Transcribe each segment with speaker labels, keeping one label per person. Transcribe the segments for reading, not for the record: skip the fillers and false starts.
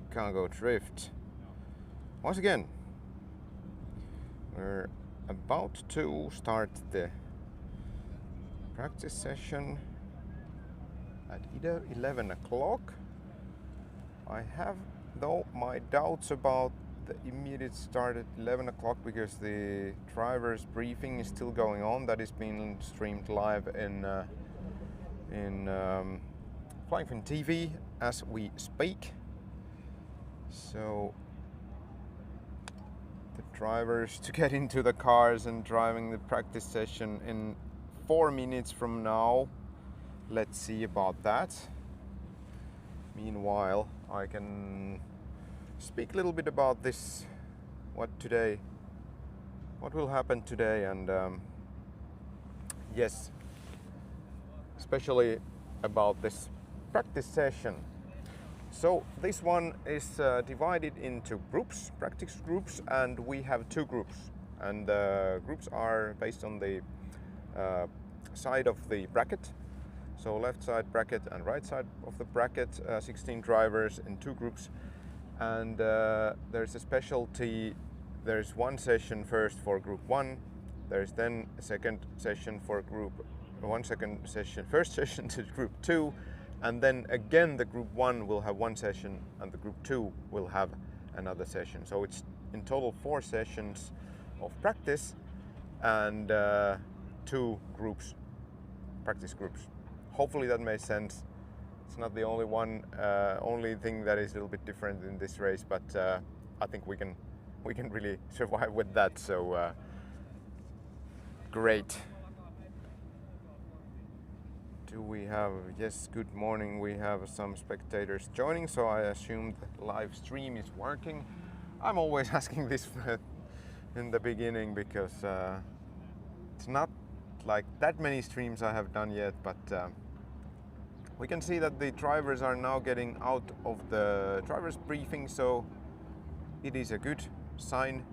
Speaker 1: Chicago Drift. Once again, we're about to start the practice session at either 11 o'clock. I have though my doubts about the immediate start at 11 o'clock because the driver's briefing is still going on. That is being streamed live in Flying Fin TV as we speak. So the drivers to get into the cars and driving the practice session in 4 minutes from now. Let's see about that. Meanwhile, I can speak a little bit about this, what will happen today, and yes, especially about this practice session. So this one is divided into groups, practice groups, and we have 2 groups, and the groups are based on the side of the bracket. So left side bracket and right side of the bracket, 16 drivers in 2 groups. And there's a specialty. There's one session first for group 1. There's then a second session for first session to group 2. And then again the group 1 will have one session and the group 2 will have another session. So it's in total 4 sessions of practice and 2 groups, practice groups. Hopefully that makes sense. It's not the only thing that is a little bit different in this race, but I think we can really survive with that. So great. Do we have? Yes. Good morning. We have some spectators joining, so I assume the live stream is working. I'm always asking this in the beginning because it's not like that many streams I have done yet, but. We can see that the drivers are now getting out of the driver's briefing, so it is a good sign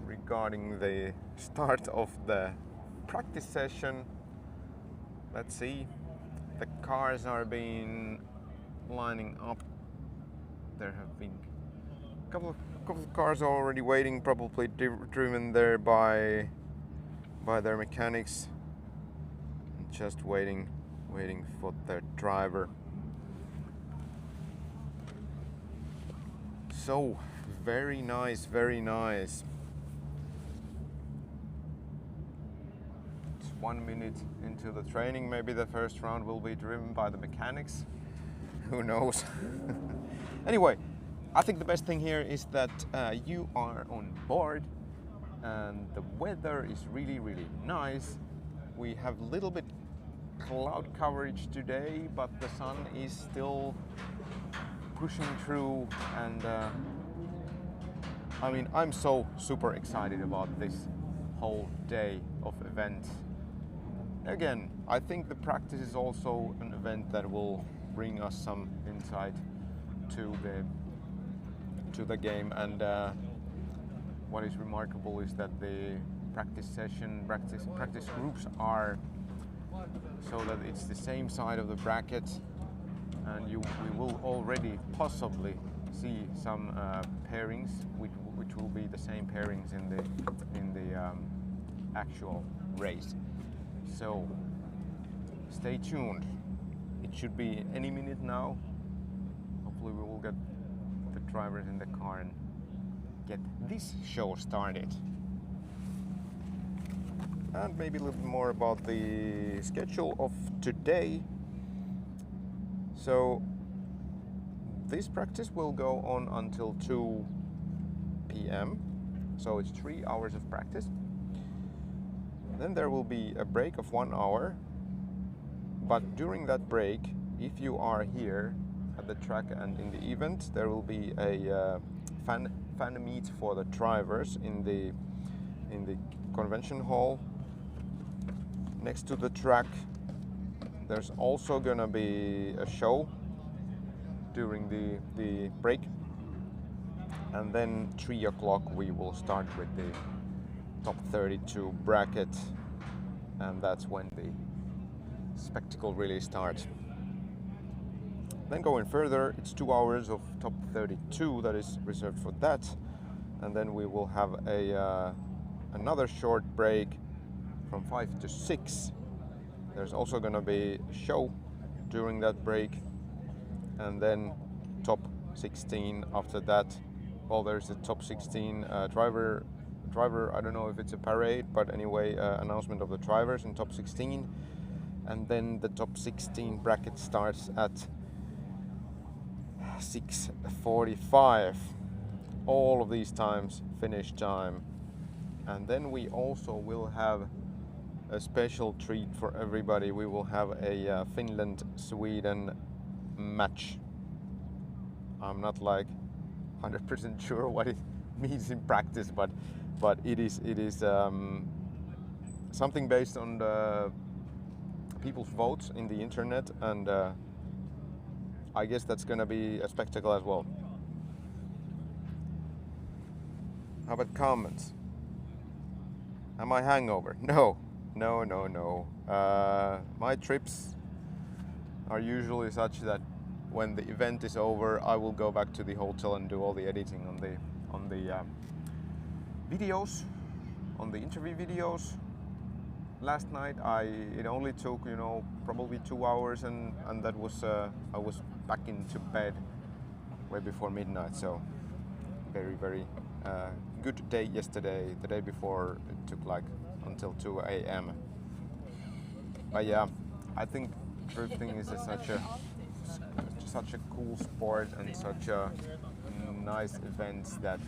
Speaker 1: regarding the start of the practice session. Let's see, the cars are being lining up. There have been a couple of cars already waiting, probably driven there by their mechanics. Just waiting for their driver. So very nice, very nice. It's 1 minute into the training. Maybe the first round will be driven by the mechanics. Who knows? Anyway, I think the best thing here is that you are on board and the weather is really, really nice. We have a little bit cloud coverage today, but the sun is still pushing through, and I mean, I'm so super excited about this whole day of event. Again, I think the practice is also an event that will bring us some insight to the game, and what is remarkable is that the practice groups are so that it's the same side of the bracket, and we will already possibly see some pairings which will be the same pairings in the actual race. So stay tuned. It should be any minute now. Hopefully we will get the drivers in the car and get this show started. And maybe a little bit more about the schedule of today. So this practice will go on until 2 p.m. So it's 3 hours of practice. Then there will be a break of 1 hour. But during that break, if you are here at the track and in the event, there will be a fan meet for the drivers in the convention hall next to the track. There's also gonna be a show during the break, and then 3 o'clock we will start with the top 32 bracket, and that's when the spectacle really starts. Then going further, it's 2 hours of top 32 that is reserved for that, and then we will have another short break from 5 to 6. There's also going to be a show during that break, and then top 16 after that. Well, there's a top 16 driver. I don't know if it's a parade, but anyway, announcement of the drivers in top 16, and then the top 16 bracket starts at 6:45. All of these times finish time, and then we also will have a special treat for everybody. We will have a Finland-Sweden match. I'm not like 100% sure what it means in practice, but it is something based on the people's votes in the internet, and I guess that's gonna be a spectacle as well. How about comments? Am I hangover? No. My trips are usually such that when the event is over, I will go back to the hotel and do all the editing on the videos, on the interview videos. Last night it only took probably 2 hours, and that was I was back into bed way before midnight. So very good day yesterday. The day before it took like until 2 a.m. But yeah, I think drifting is such a cool sport and such a nice event that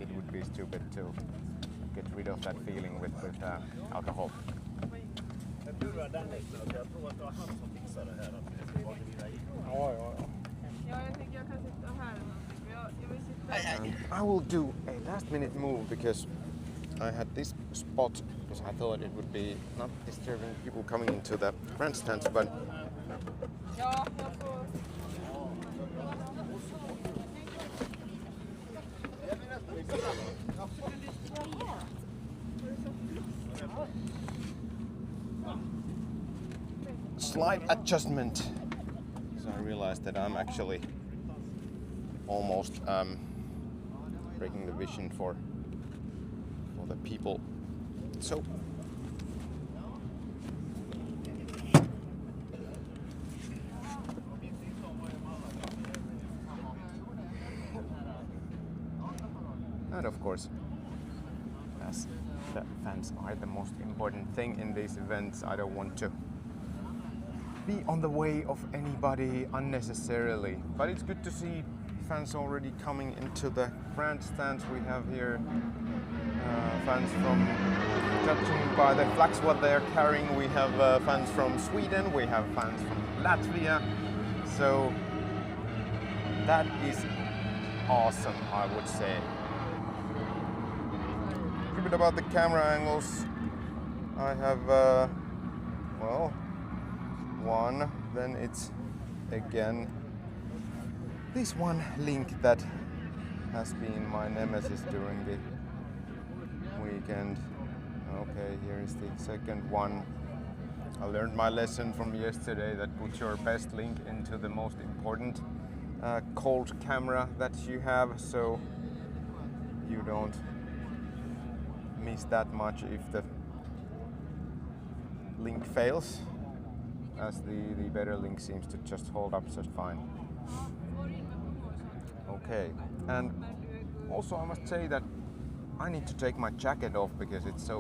Speaker 1: it would be stupid to get rid of that feeling with alcohol. I will do a last minute move because I had this spot because I thought it would be not disturbing people coming into the grandstands, but slight adjustment. So I realized that I'm actually almost breaking the vision for the people. So and of course, as the fans are the most important thing in these events, I don't want to be on the way of anybody unnecessarily. But it's good to see fans already coming into the grandstands. We have here fans from, judging by the flags what they're carrying, we have fans from Sweden, we have fans from Latvia. So that is awesome, I would say. A little bit about the camera angles. I have, well, one, then it's again this one link that has been my nemesis during the weekend. Okay, here is the second one. I learned my lesson from yesterday that put your best link into the most important cold camera that you have, so you don't miss that much if the link fails, as the better link seems to just hold up just fine. Okay, and also I must say that I need to take my jacket off because it's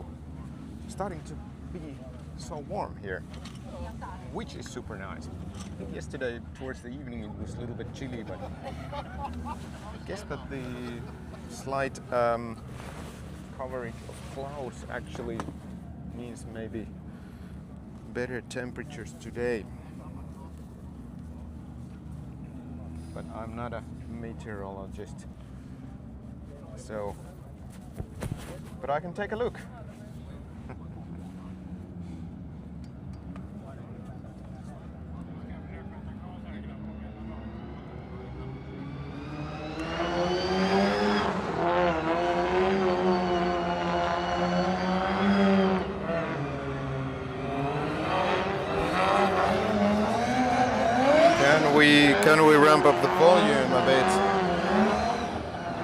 Speaker 1: starting to be so warm here, which is super nice. I think yesterday towards the evening it was a little bit chilly, but I guess that the slight coverage of clouds actually means maybe better temperatures today. But I'm not a meteorologist, so but I can take a look. we ramp up the volume a bit?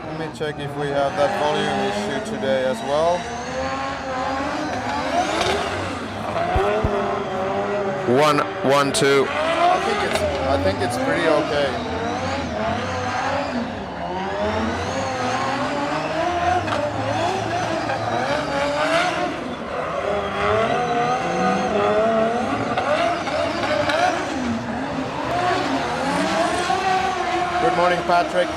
Speaker 1: Let me check if we have that volume issue today as well. 1, 1, 2. I think it's pretty okay. Good morning, Patrick.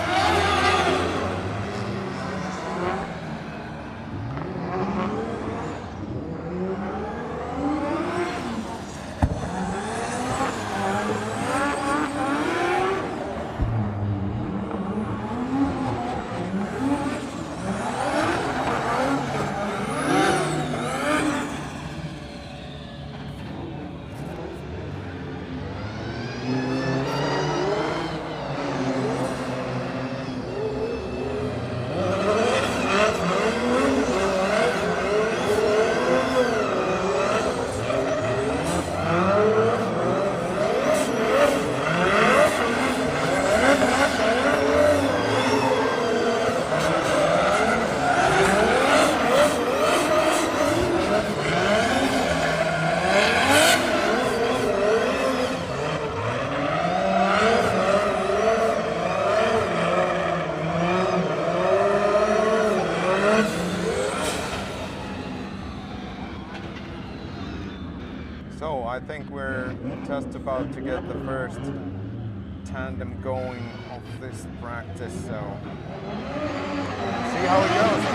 Speaker 1: So I think we're just about to get the first tandem going of this practice, so see how it goes.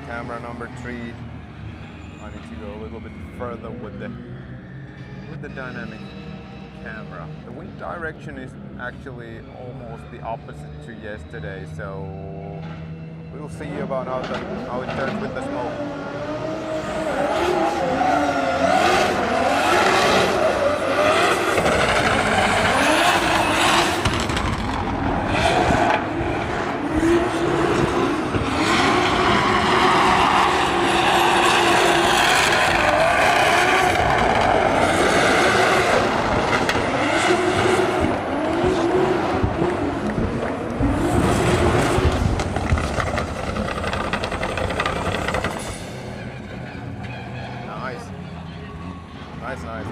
Speaker 1: Camera number 3. I need to go a little bit further with the dynamic camera. The wind direction is actually almost the opposite to yesterday, so we'll see about how it turns with the smoke. Nice.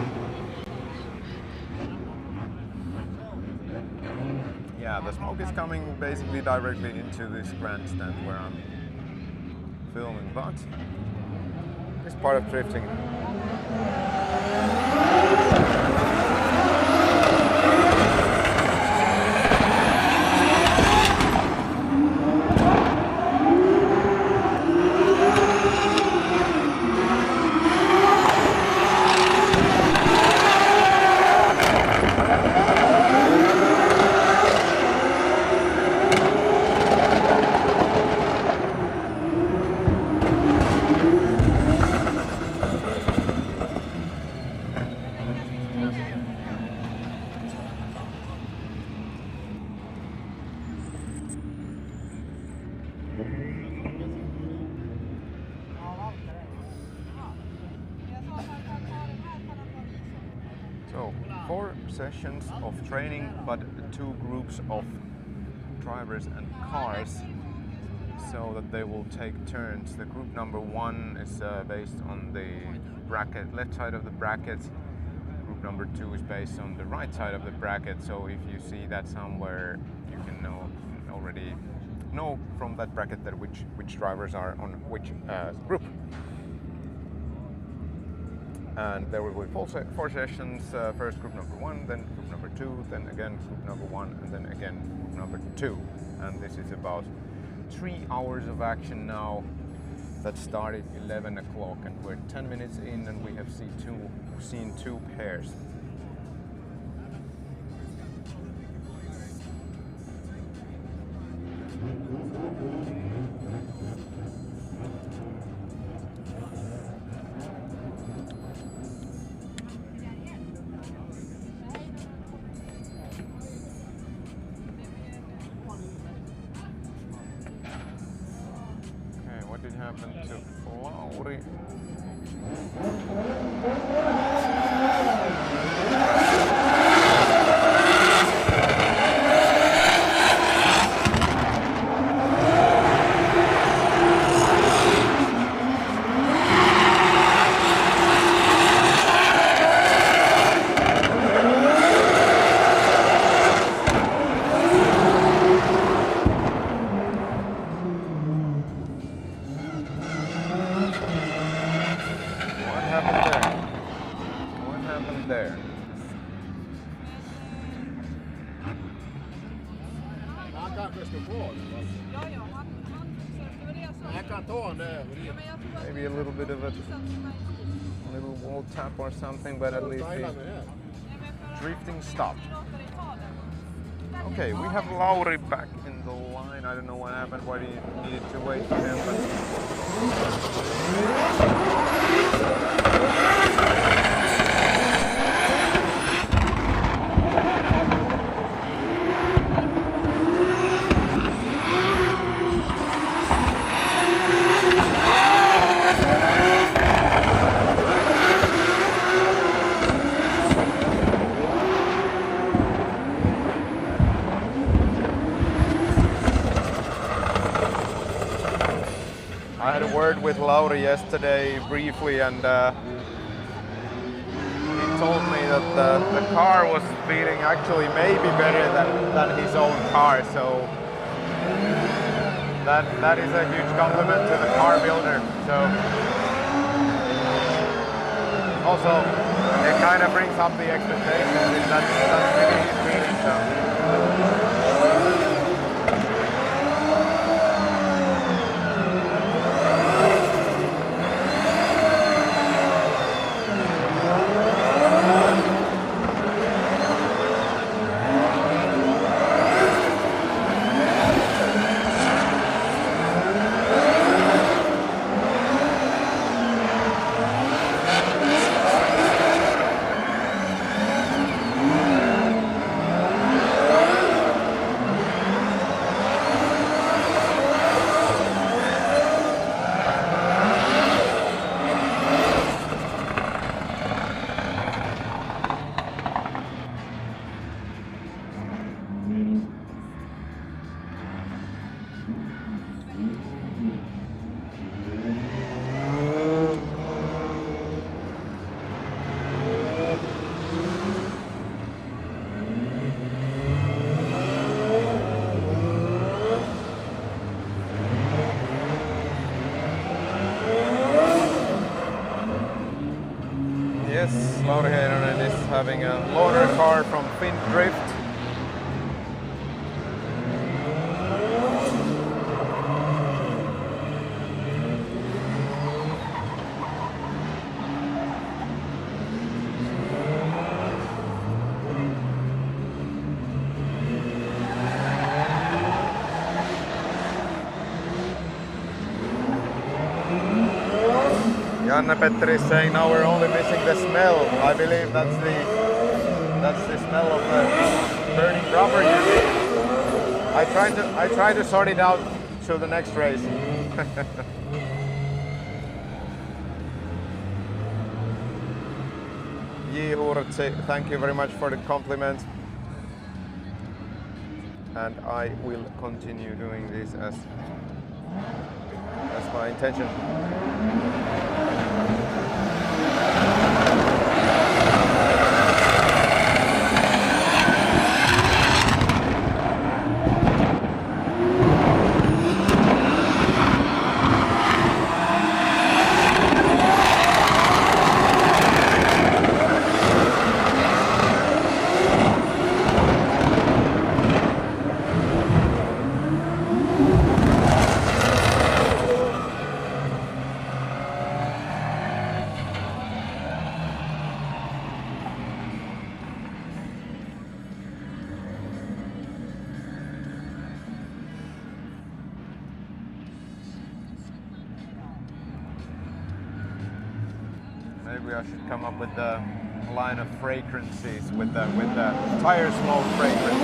Speaker 1: Yeah, the smoke is coming basically directly into this grandstand where I'm filming, but it's part of drifting. So 4 sessions of training, but 2 groups of drivers and cars, so that they will take turns. The group number 1 is based on the bracket, left side of the bracket. Group number 2 is based on the right side of the bracket. So if you see that somewhere, you can already know from that bracket that which drivers are on which group. And there will be 4 sessions, first group number 1, then group number 2, then again group number 1, and then again group number 2. And this is about 3 hours of action now. That started 11 o'clock, and we're 10 minutes in, and we have seen 2 pairs. happened to Lauri? Maybe a little bit of a little wall tap or something, but at least the drifting stopped. Okay, we have Lauri back in the line. I don't know what happened, why he needed to wait for him, but I had a word with Lauri yesterday briefly, and he told me that the car was feeling actually maybe better than his own car, so that is a huge compliment to the car builder. So also it kind of brings up the expectations if that's really his feeling. So. Yes, Lauri Heinonen is having a loader car from Findrift. Janne-Petteri is saying now we're only missing the smell. I believe that's the smell of the burning rubber unit. I try to sort it out till the next race. J. Hurtse, thank you very much for the compliment. And I will continue doing this as my intention. Maybe I should come up with a line of fragrances with the tire smoke fragrance.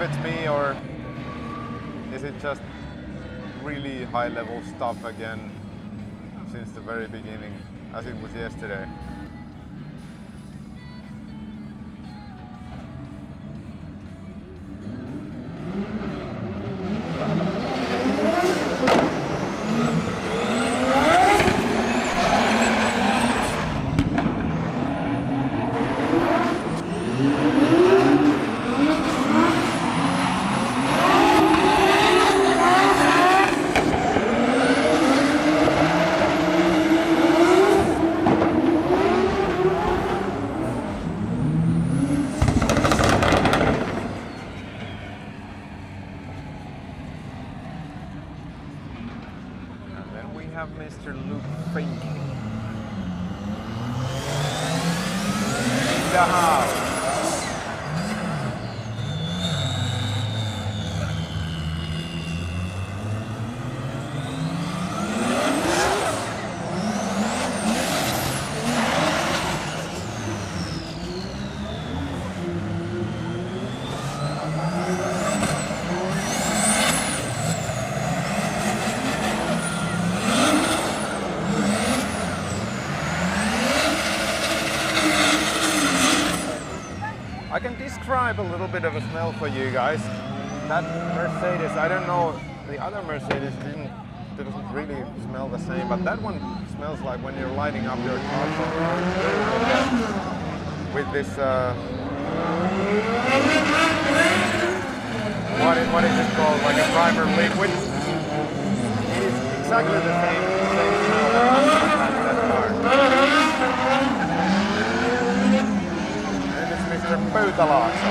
Speaker 1: if it's me or is it just really high level stuff again since the very beginning, as it was yesterday. Have Mr. Luke Fink in the house. I can describe a little bit of a smell for you guys. That Mercedes, I don't know, the other Mercedes doesn't really smell the same, but that one smells like when you're lighting up your car with this, what is it called, like a primer liquid. It is exactly the same smell that car. Mr. Pöytälaakso.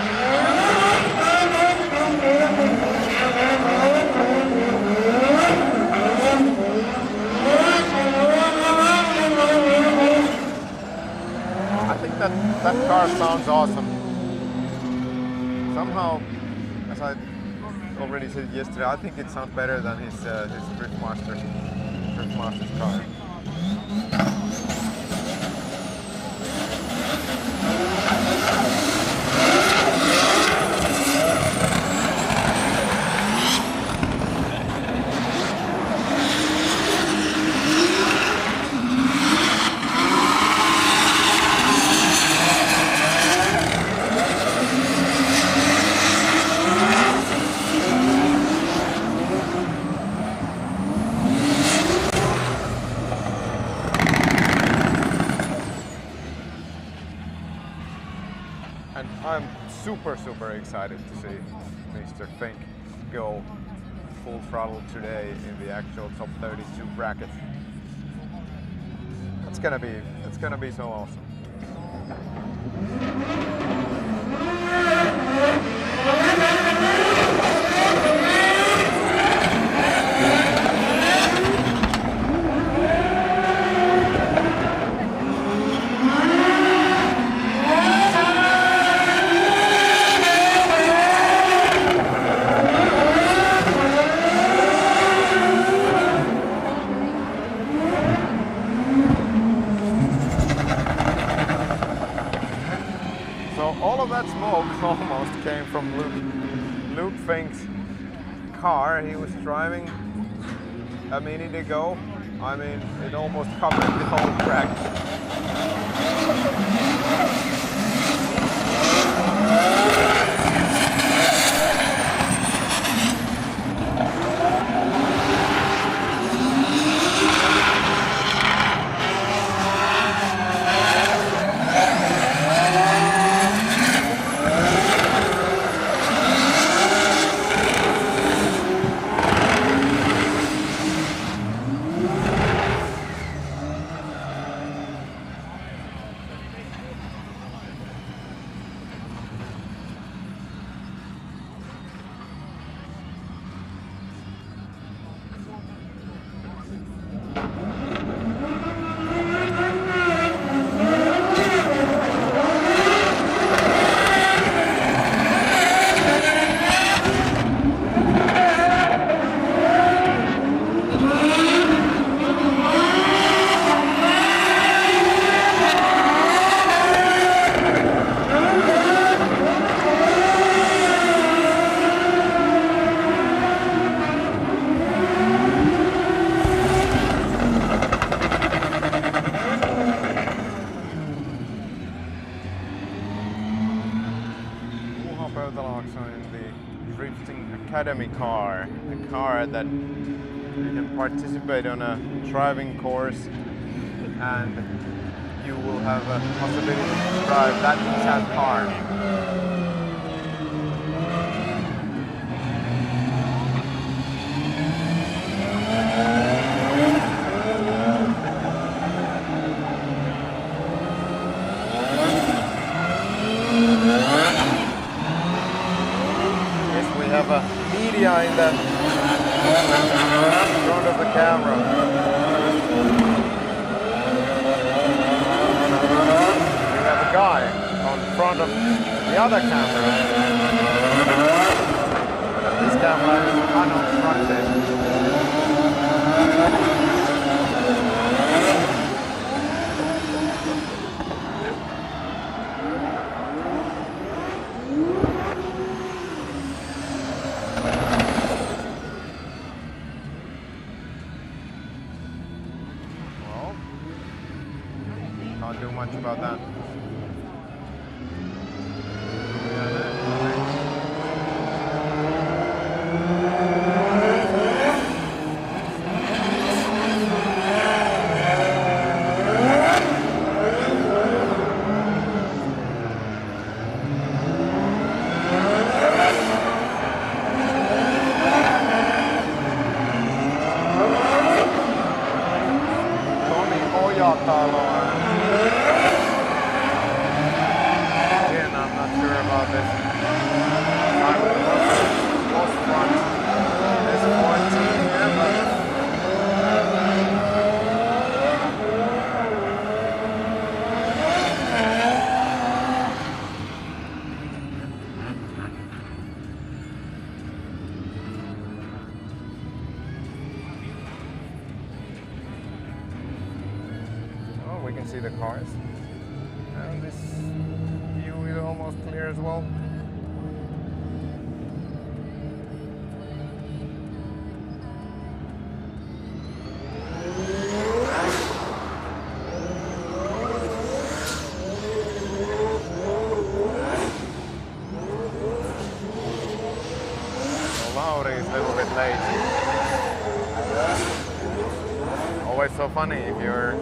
Speaker 1: I think that car sounds awesome. Somehow, as I already said yesterday, I think it sounds better than his Driftmaster's car. And I'm super excited to see Mr. Fink go full throttle today in the actual top 32 bracket. It's gonna be so awesome. All of that smoke almost came from Luke Fink's car. He was driving a minute ago. I mean, it almost covered the whole track. Pöytälaakso in the Drifting Academy car, a car that you can participate on a driving course and you will have a possibility to drive that exact car. Yes, we have a media in the front of the camera. We have a guy on front of the other camera. This camera is unobstructed. Can't do much about that. Toni Ojatalo. Again, I'm not sure about this. I would most front is 14 here, but oh, we can see the cars. And this view is almost clear as well. So Lauri is a little bit late. Always so funny if you're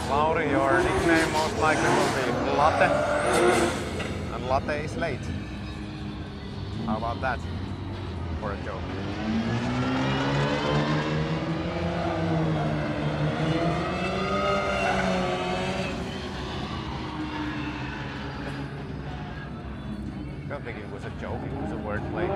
Speaker 1: Lauri, your nickname most likely will be Latte, and Latte is late. How about that for a joke? I don't think it was a joke, it was a wordplay.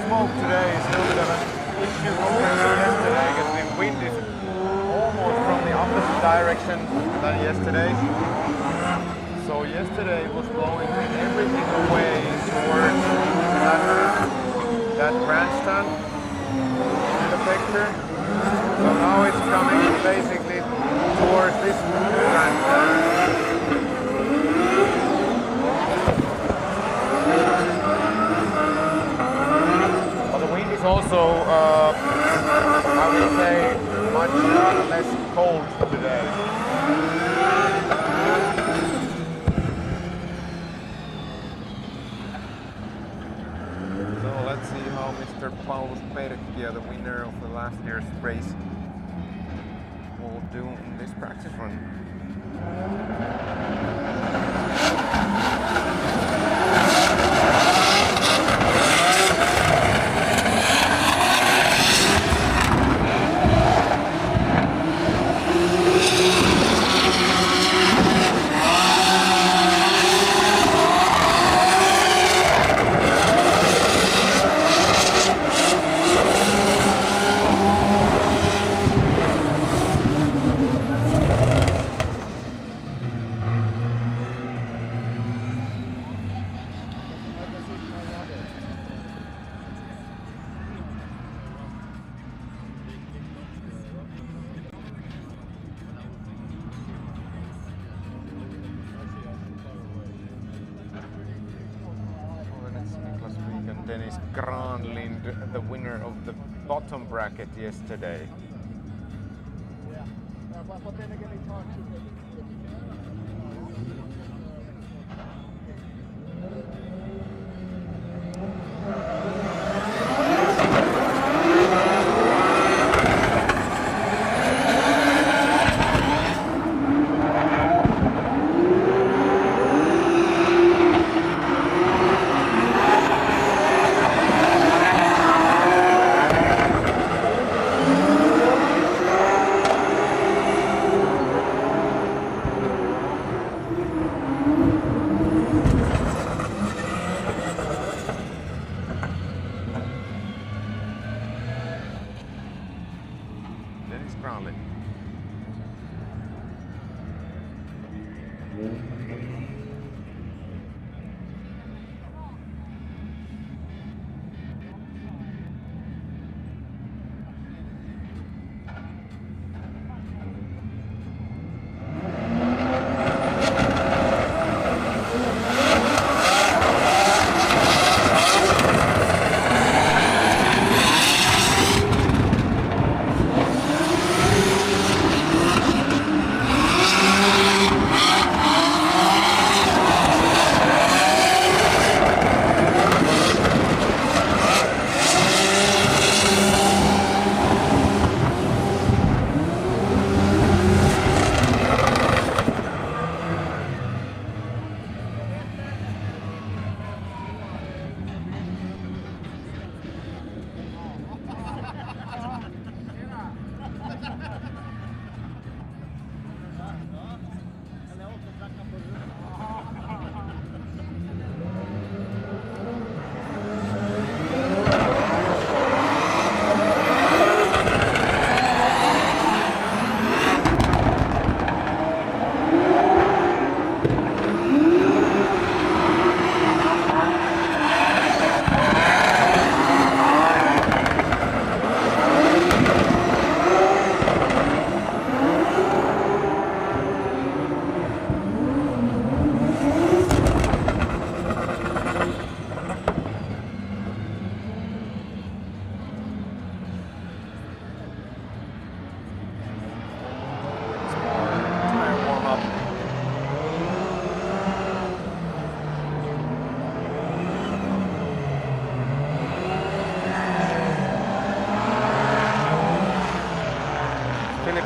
Speaker 1: smoke today is a little bit of an issue compared to yesterday because the wind is almost from the opposite direction than yesterday. So yesterday it was blowing everything away towards that grandstand in the picture. So now it's coming basically towards this grandstand. But the wind is also, I would say, much less cold today. So let's see how Mr. Paulus Perkkiö, the winner of the last year's race, will do in this practice run. Dennis Granlind, the winner of the bottom bracket yesterday. Dennis Granlind.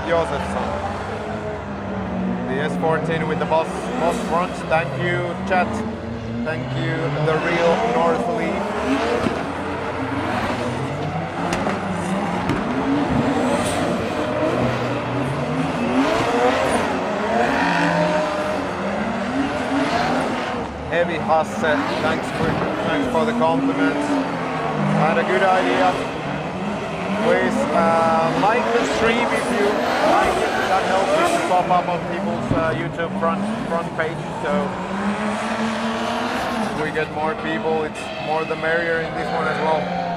Speaker 1: Josefsson. The S14 with the boss front. Thank you, chat. Thank you, the real North Leaf. Heavy Hasse, thanks for the compliments. And a good idea. Please like the stream if you like it. That helps it to pop up on people's YouTube front page. So if we get more people, it's more the merrier in this one as well.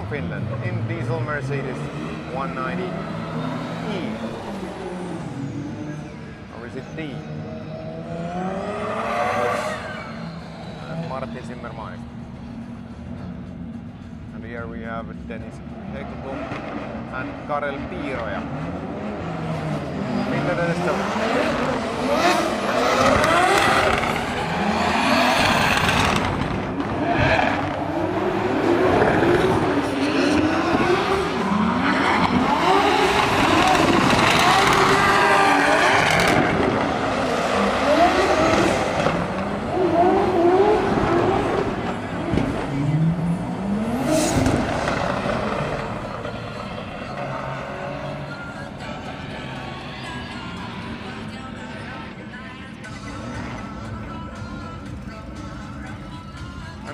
Speaker 1: Finland in diesel Mercedes 190E, or is it D? And Martin Zimmerman. And here we have Dennis Hegbo and Karel Piiroja. Mitä tästä on?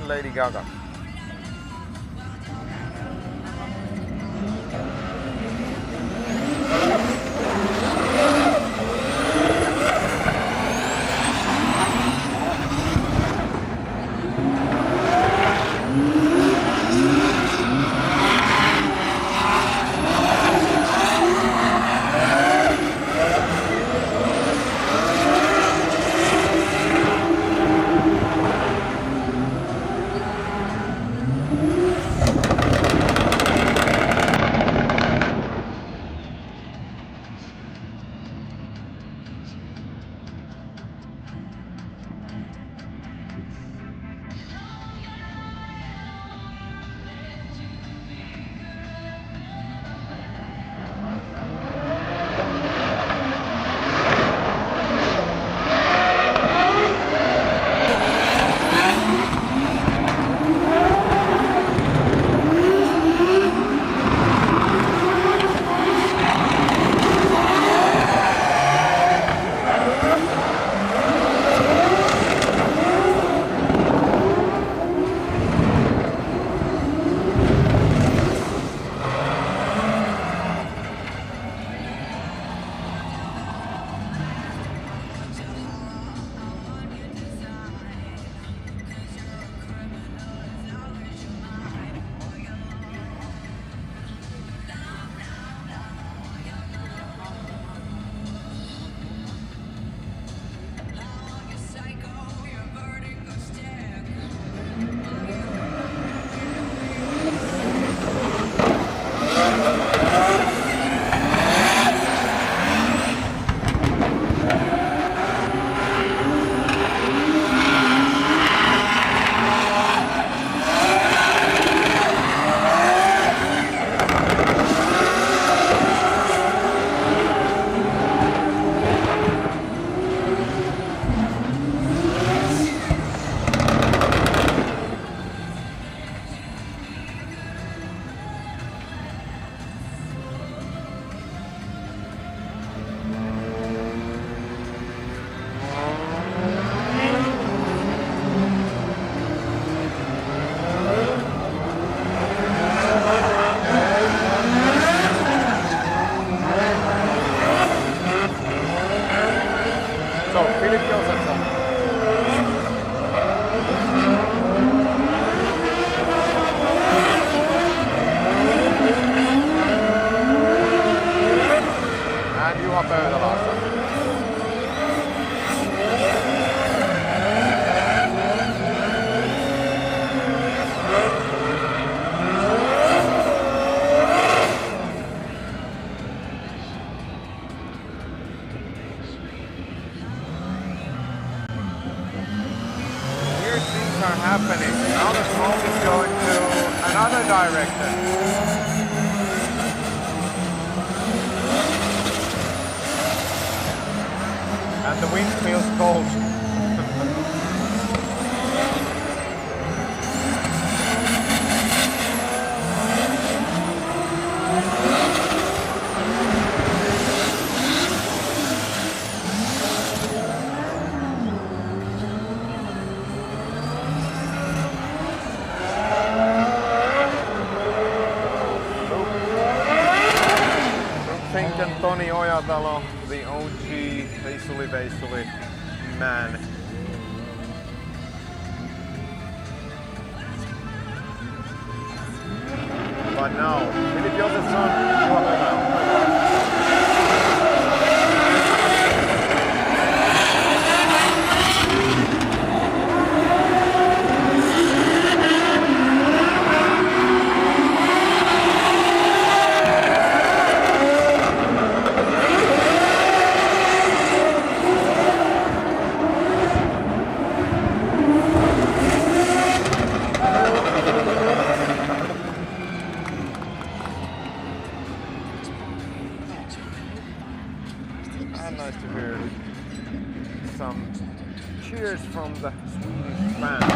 Speaker 1: Lady Gaga. happening. Now the smoke is going to another direction. And the wind feels cold. Toni Ojatalo, the OG Veisuli man. But now, Philip Josefsson, nice to hear some cheers from the Swedish fans.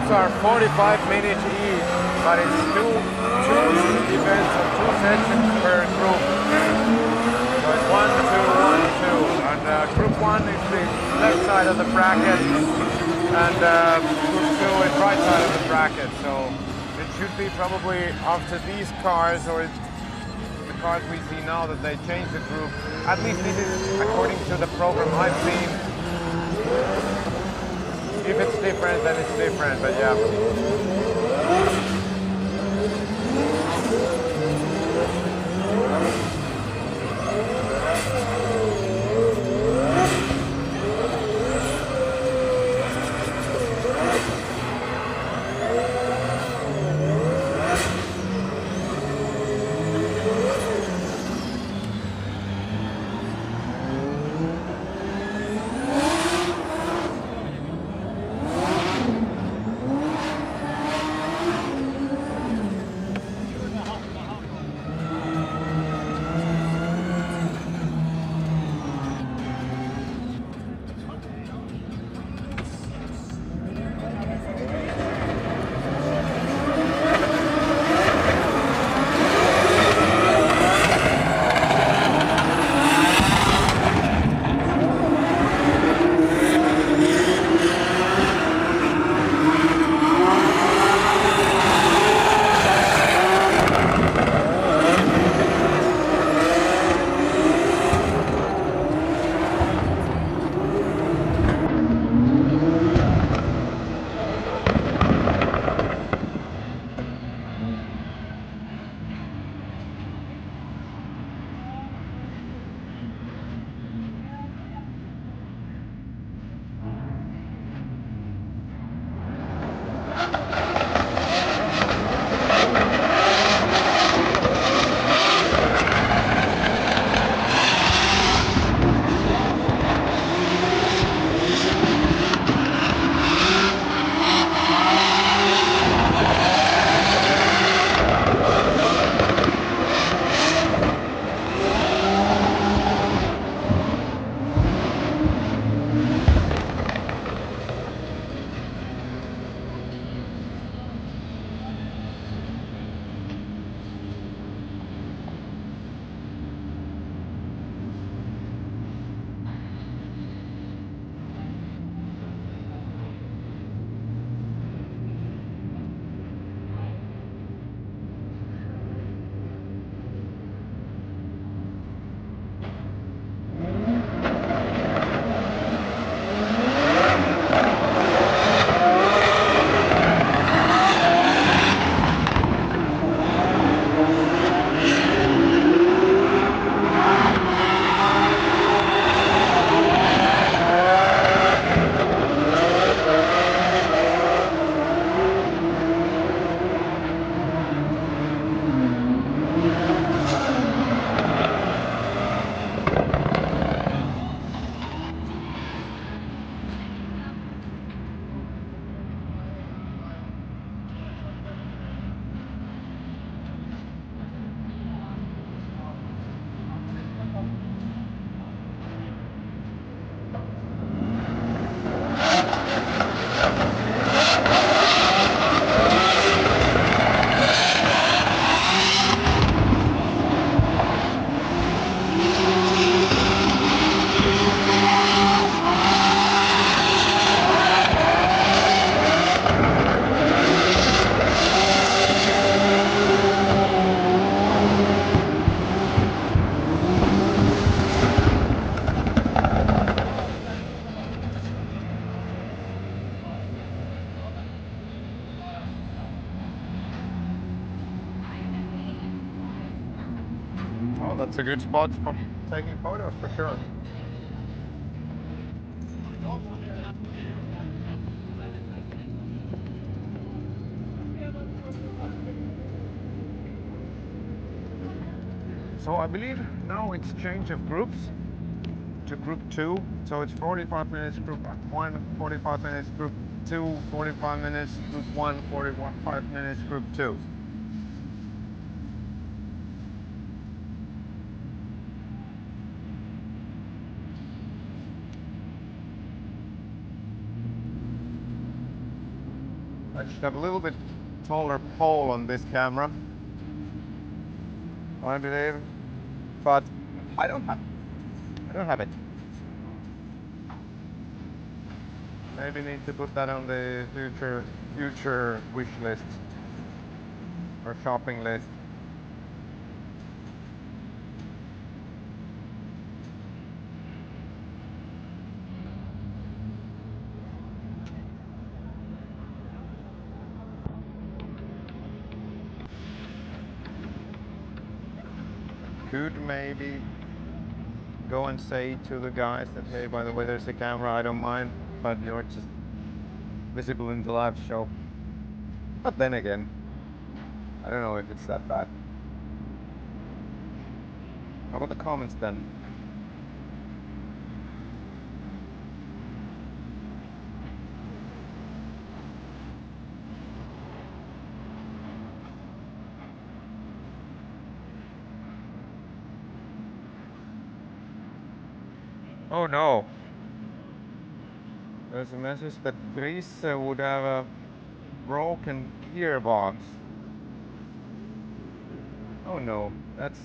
Speaker 1: Are 45 minutes each, but it's two events or two sessions per group. So it's 1, 2, 1, 2. And group 1 is the left side of the bracket, and group 2 is right side of the bracket. So it should be probably after these cars, or the cars we see now, that they change the group. At least this is according to the program I've seen. If it's different, then it's different, but yeah. Well, that's a good spot for taking photos for sure. So I believe now it's change of groups to group 2. So it's 45 minutes group 1, 45 minutes group 2, 45 minutes group 1, 45 minutes group 2. I should have a little bit taller pole on this camera, I believe, but I don't have it. Maybe need to put that on the future wish list or shopping list. Could maybe go and say to the guys that, hey, by the way, there's a camera, I don't mind, but you're just visible in the live show. But then again, I don't know if it's that bad. How about the comments then? Oh no! There's a message that Chris would have a broken gearbox. Oh no, that's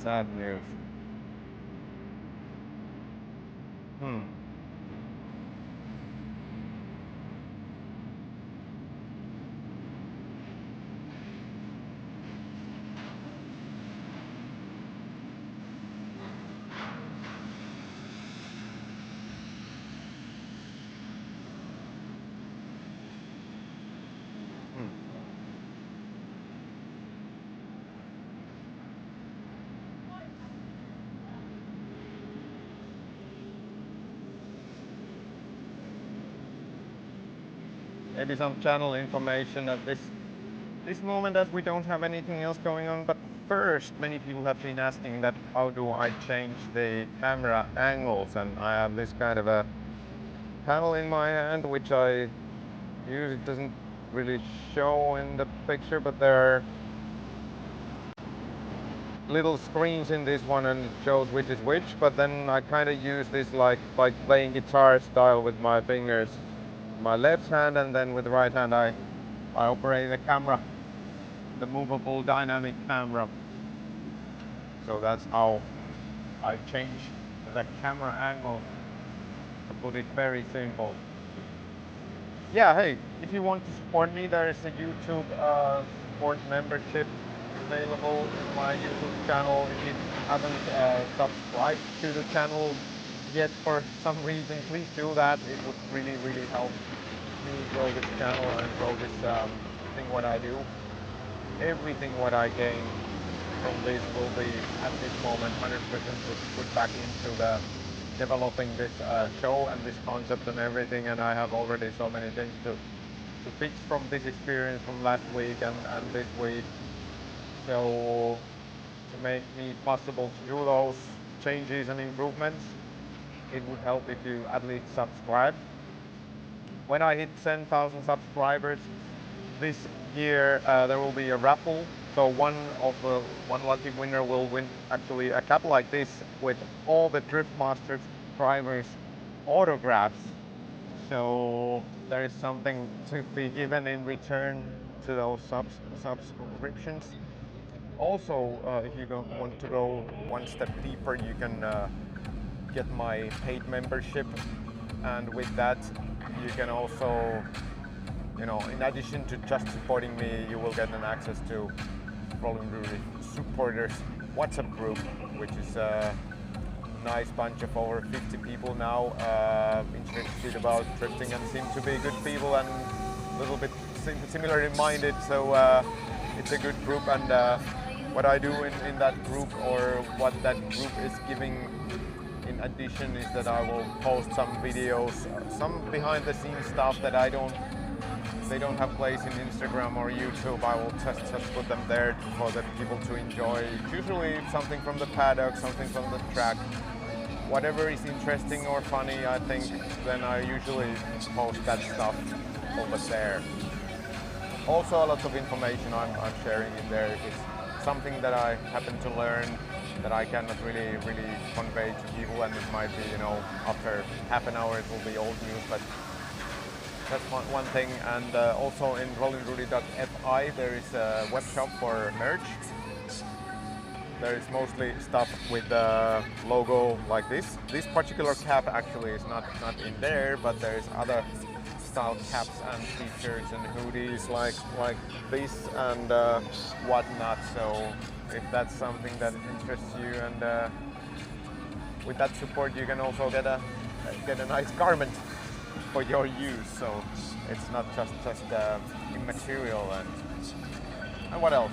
Speaker 1: sad news. Hmm. Hmm. Maybe some channel information at this moment, as we don't have anything else going on. But first, many people have been asking that how do I change the camera angles, and I have this kind of a panel in my hand which I use. It doesn't really show in the picture, but there are little screens in this one and it shows which is which, but then I kind of use this like playing guitar style with my fingers, my left hand, and then with the right hand I operate the camera, the movable dynamic camera. So that's how I change the camera angle, to put it very simple. Yeah, hey, if you want to support me, there is a YouTube support membership available in my YouTube channel. If you haven't subscribed to the channel yet for some reason, please do that. It would really, really help me grow this channel and grow this thing what I do. Everything what I gain from this will be, at this moment, 100% put back into the developing this show and this concept and everything, and I have already so many things to fix from this experience from last week and this week. So to make me possible to do those changes and improvements, it would help if you at least subscribe. When I hit 10,000 subscribers this year, there will be a raffle. So one lucky winner will win actually a cup like this with all the Driftmaster drivers' autographs. So there is something to be given in return to those subscriptions. Also, if you don't want to go one step deeper, you can get my paid membership, and with that, you can also, in addition to just supporting me, you will get an access to Rolling Brewery supporters WhatsApp group, which is a nice bunch of over 50 people now interested about drifting and seem to be good people and a little bit similarly minded. So it's a good group, and what I do in that group, or what that group is giving in addition, is that I will post some videos, some behind the scenes stuff that they don't have place in Instagram or YouTube. I will just put them there for the people to enjoy. Usually something from the paddock, something from the track, whatever is interesting or funny, I think, then I usually post that stuff over there. Also a lot of information I'm sharing in there. If it's something that I happen to learn that I cannot really convey to people, and it might be, after half an hour it will be old news, but that's one thing. And also in rollingrudy.fi there is a web shop for merch. There is mostly stuff with the logo like this. This particular cap actually is not in there, but there is other style caps and t-shirts and hoodies like this and whatnot. So if that's something that interests you, and with that support you can also get a nice garment for your use. So it's not just immaterial. And what else?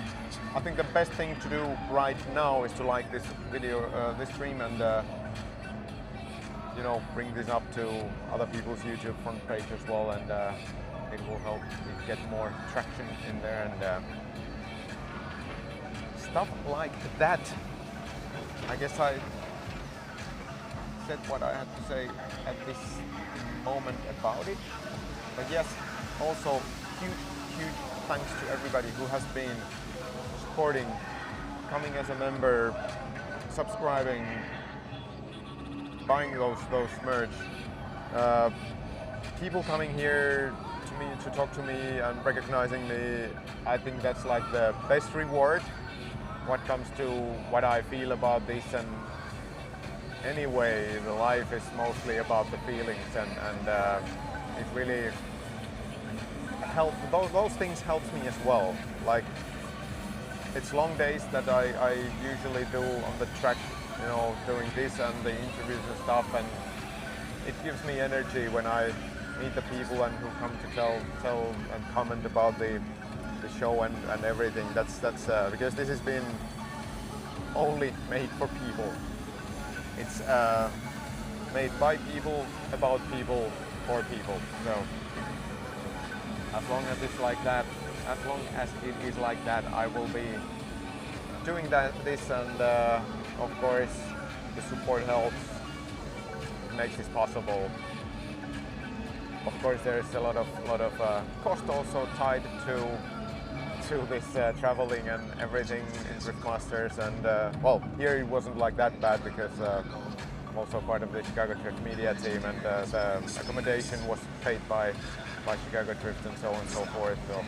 Speaker 1: I think the best thing to do right now is to like this video, this stream, and bring this up to other people's YouTube front page as well, and it will help it get more traction in there and stuff like that. I guess I said what I had to say at this moment about it. But yes, also huge thanks to everybody who has been supporting, coming as a member, subscribing, buying those merch, people coming here to me to talk to me and recognizing me. I think that's like the best reward what comes to what I feel about this. And anyway, the life is mostly about the feelings, and it really helps. Those things helps me as well. Like, it's long days that I usually do on the track, doing this and the interviews and stuff, and it gives me energy when I meet the people and who come to tell and comment about the show and everything. That's because this has been only made for people. It's made by people, about people, for people. So as long as it's like that, as long as it is like that, I will be doing this, and of course the support helps, makes this possible. Of course there is a lot of cost also tied to this traveling and everything in Driftmasters, and well, here it wasn't like that bad because I'm also part of the Chicago Drift media team, and the accommodation was paid by Chicago Drift and so on and so forth. So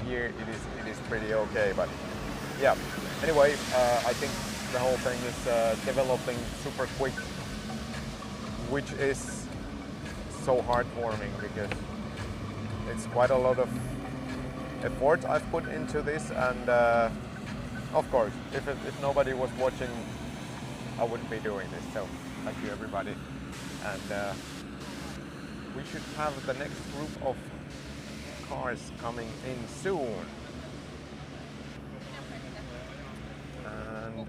Speaker 1: here it is pretty okay. But yeah, anyway, I think the whole thing is developing super quick, which is so heartwarming because it's quite a lot of effort I've put into this, and of course, if nobody was watching, I wouldn't be doing this. So thank you everybody, and we should have the next group of cars coming in soon. And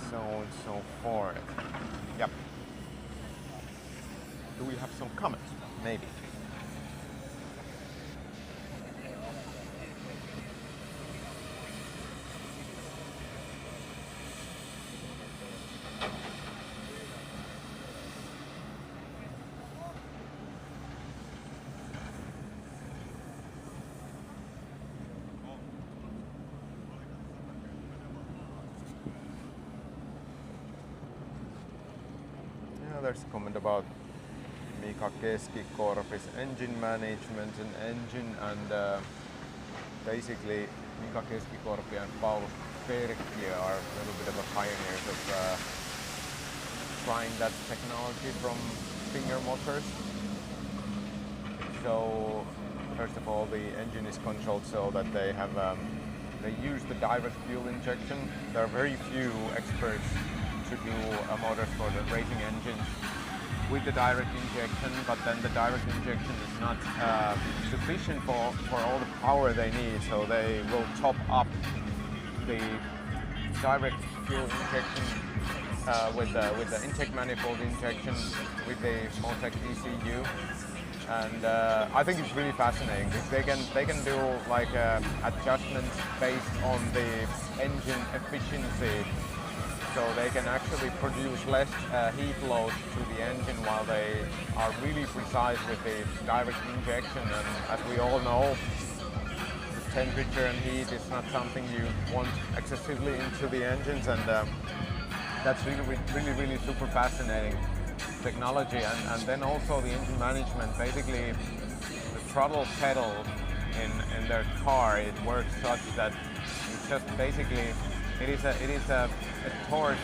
Speaker 1: so on and so forth. Yep. Do we have some comments? Maybe. There's a comment about Mika Keskikorpi's engine management and engine, and basically Mika Keskikorpi and Paul Perkki are a little bit of a pioneers of trying that technology from finger motors. So first of all, the engine is controlled so that they have they use the direct fuel injection. There are very few experts to do motors for the racing engines, with the direct injection, but then the direct injection is not sufficient for all the power they need, so they will top up the direct fuel injection with the intake manifold injection with the Motec ECU. And I think it's really fascinating because they can do like adjustments based on the engine efficiency, so they can actually produce less heat load to the engine while they are really precise with the direct injection. And as we all know, the temperature and heat is not something you want excessively into the engines, and that's really super fascinating technology. And then also the engine management, basically the throttle pedal in their car, it works such that it's just basically it is a torque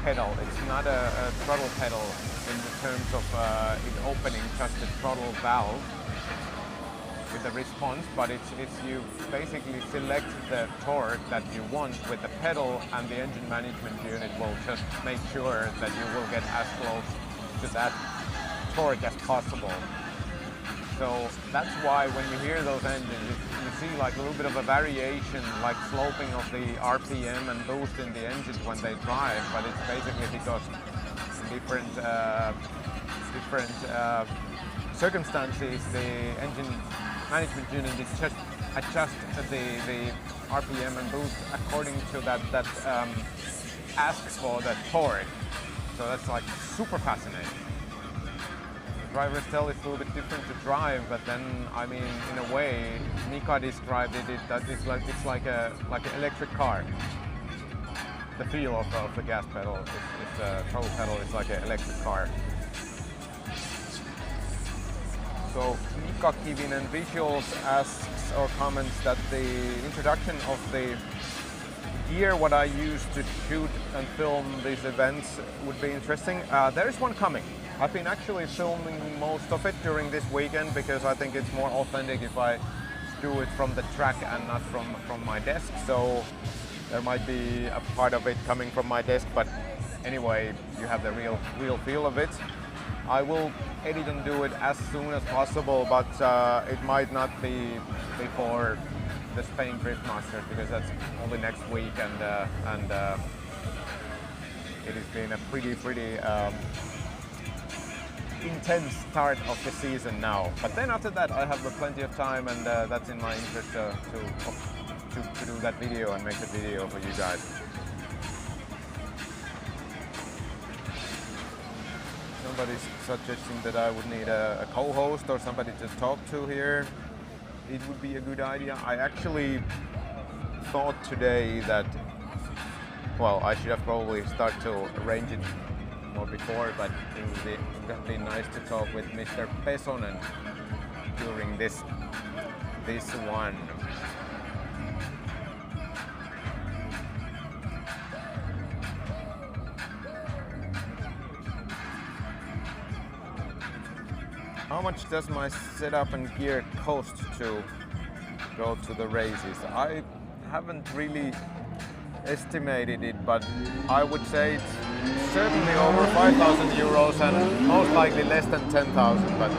Speaker 1: pedal. It's not a throttle pedal in the terms of it opening just the throttle valve with the response, but it's you basically select the torque that you want with the pedal, and the engine management unit will just make sure that you will get as close to that torque as possible. So that's why when you hear those engines, you see like a little bit of a variation, like sloping of the RPM and boost in the engines when they drive, but it's basically because different circumstances, the engine management unit is just adjust the RPM and boost according to that asks for that torque. So that's like super fascinating. The drivers tell it's a little bit different to drive, but then I mean, in a way, Mika described it that it's like an electric car. The feel of the gas pedal, it's a throttle pedal, is like an electric car. So Mika Kivinen Visuals asks or comments that the introduction of the gear what I use to shoot and film these events would be interesting. There is one coming. I've been actually filming most of it during this weekend because I think it's more authentic if I do it from the track and not from my desk. So there might be a part of it coming from my desk, but anyway, you have the real feel of it. I will edit and do it as soon as possible, but it might not be before the Spain Drift Masters because that's only next week, and it has been a pretty intense start of the season now. But then after that, I have plenty of time, and that's in my interest to do that video and make the video for you guys. Somebody's suggesting that I would need a co-host or somebody to talk to here. It would be a good idea. I actually thought today that, well, I should have probably started to arrange it more before, but it would be nice to talk with Mr. Pesonen during this one. How much does my setup and gear cost to go to the races? I haven't really estimated it, but I would say it's certainly over 5,000 euros and most likely less than 10,000, but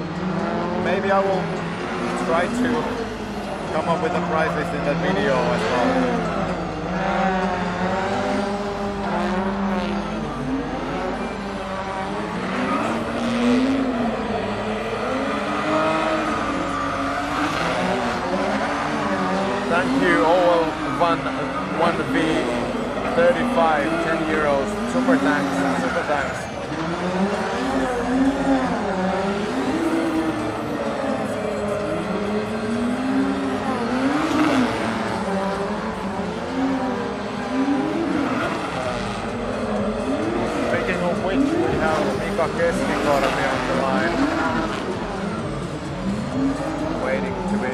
Speaker 1: maybe I will try to come up with a price list in that video as well. Thank you, OL1V 35, 10 euros, super thanks. Speaking of which, we have Mika Keskikorpi on the line, waiting to be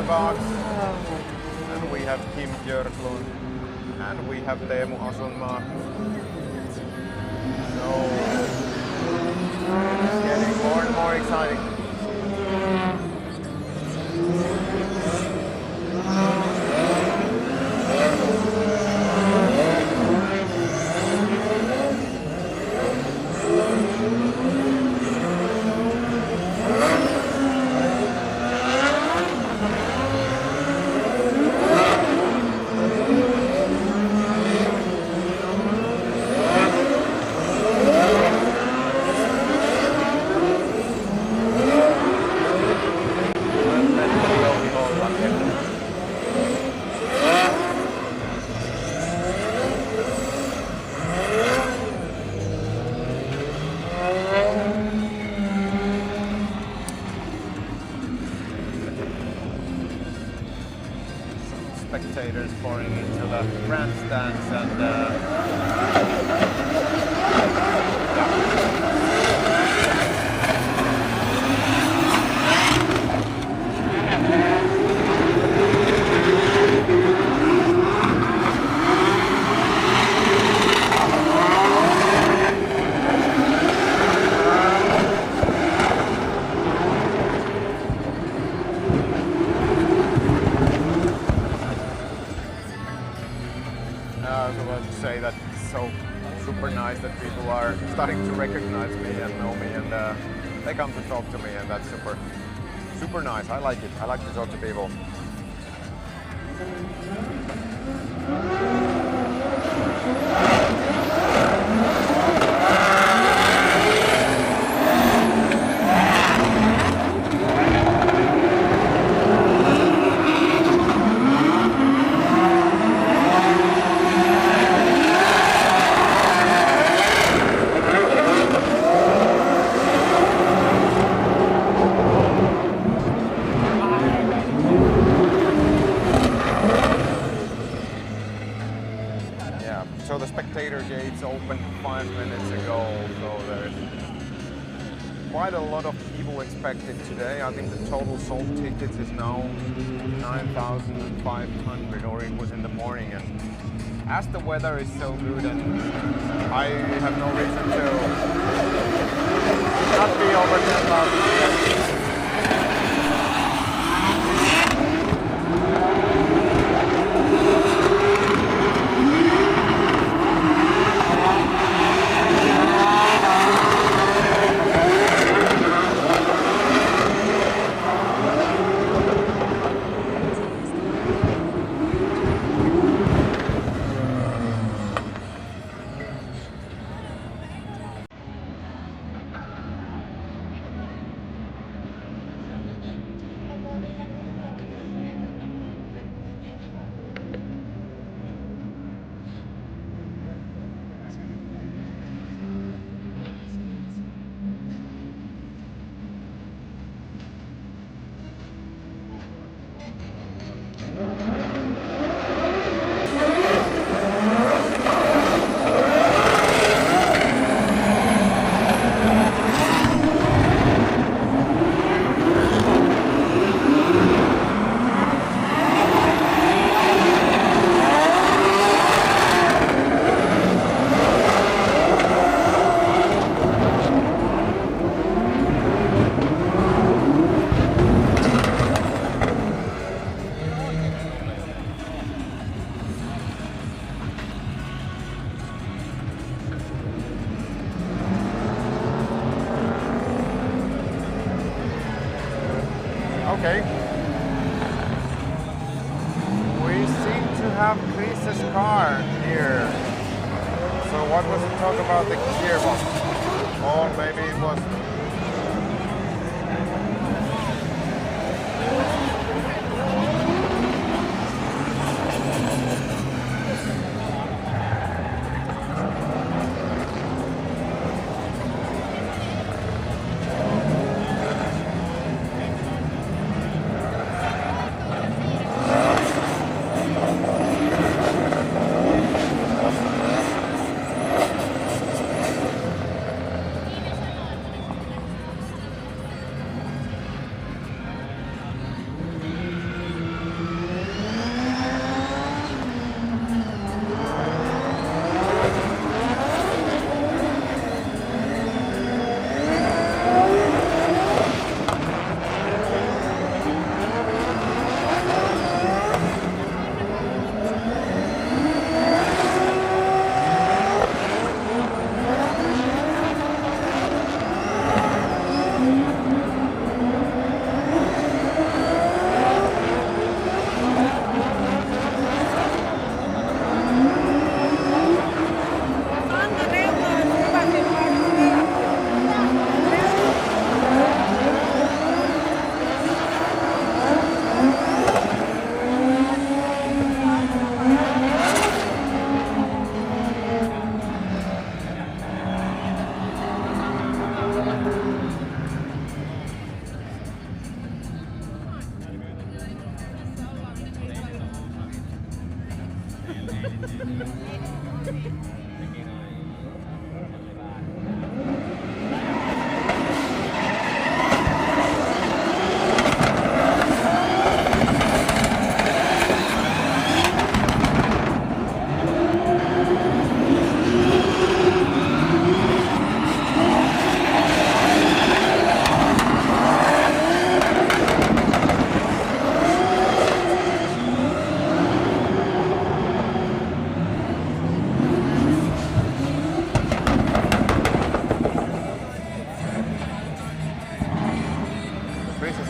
Speaker 1: box, and we have Kim Björklund, and we have Teemu Asunmaa. So it's getting more and more exciting. spectators pouring into the grandstands and I was about to say that it's so super nice that people are starting to recognize me and know me, and they come to talk to me, and that's super nice. I like it. I like to talk to people. So the spectator gates opened 5 minutes ago, so there's quite a lot of people expected today. I think the total sold tickets is now 9,500, or it was in the morning. And as the weather is so good, and I have no reason to not be over 10,000 yet. Okay. We seem to have Chris's car here. So what was the talk about the gearbox? Or maybe it was...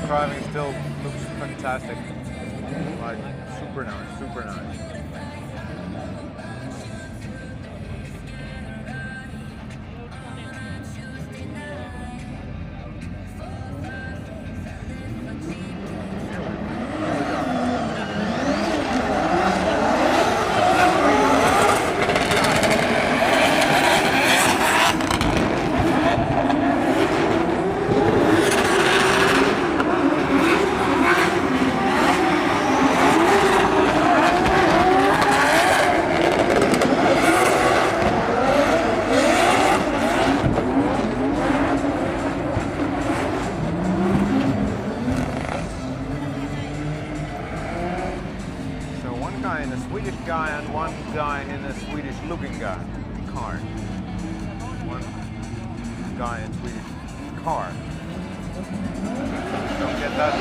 Speaker 1: Driving still looks fantastic. Like super nice, super nice. Swedish guy and one guy in a Swedish looking car. One guy in a Swedish car. Don't get that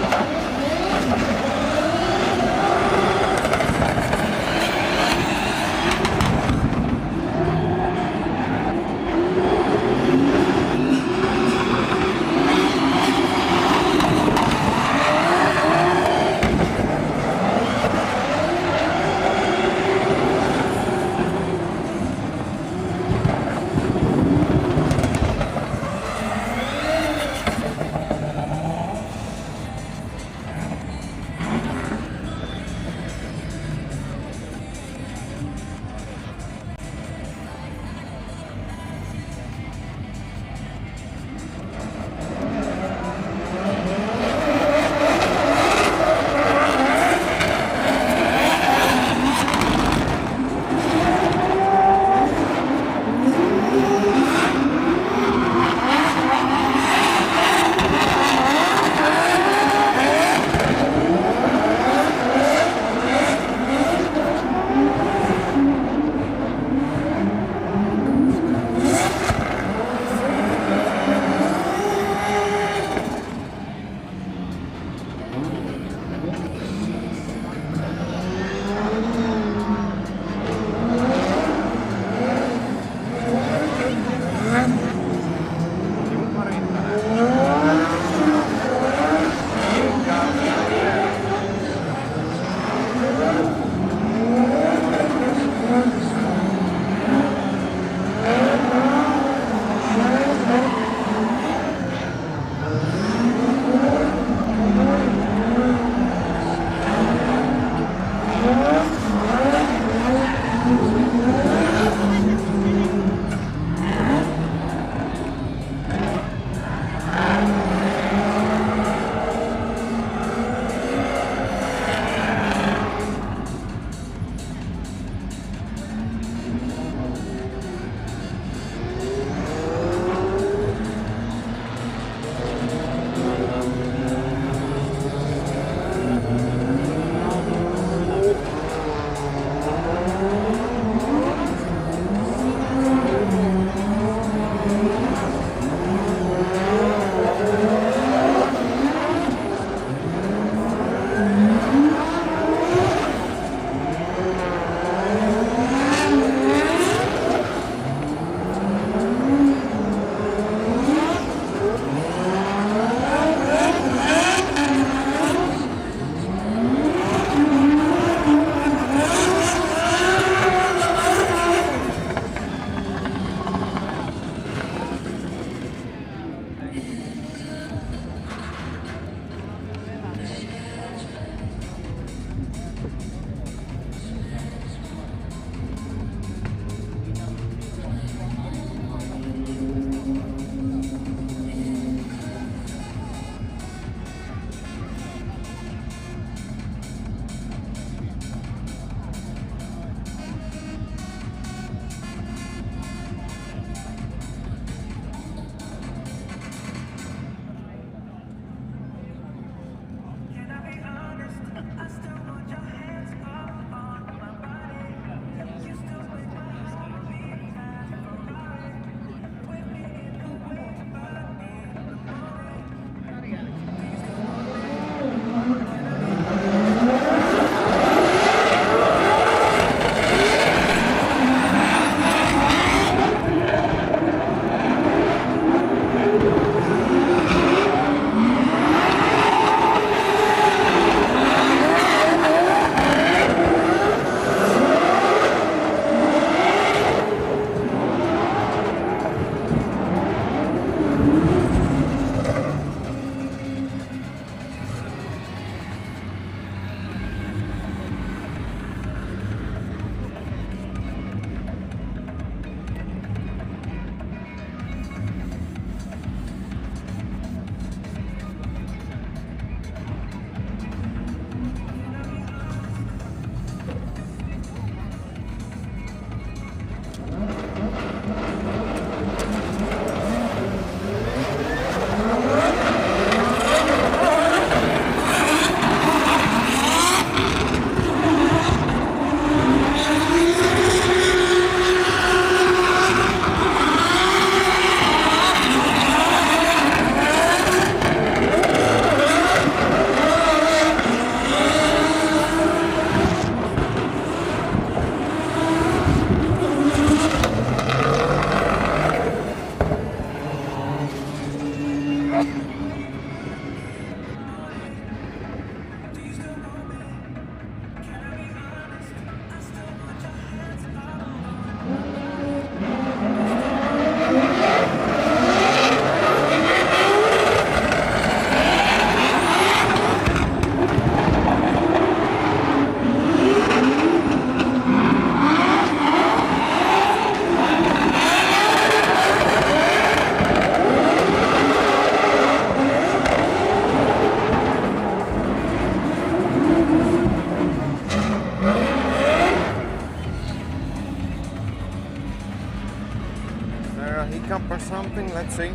Speaker 1: pickup or something, let's see.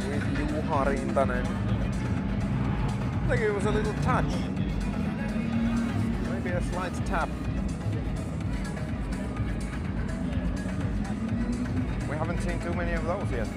Speaker 1: With Juha Rintanen. I think it was a little touch. Maybe a slight tap. We haven't seen too many of those yet.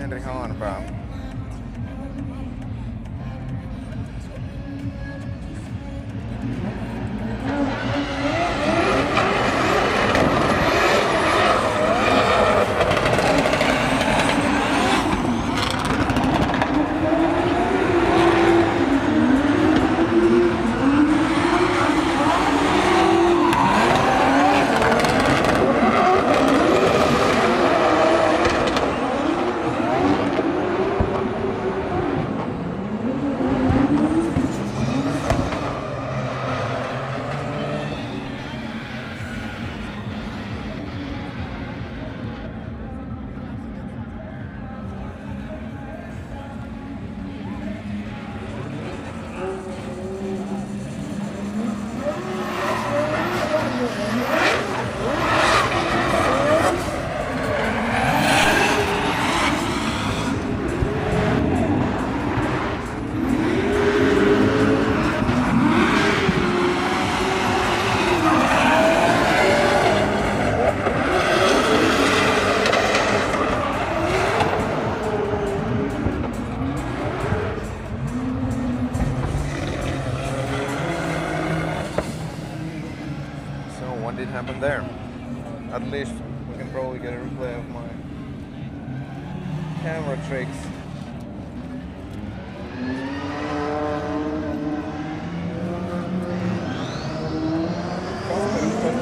Speaker 1: Henri Haanpää. happened there. At least we can probably get a replay of my camera tricks.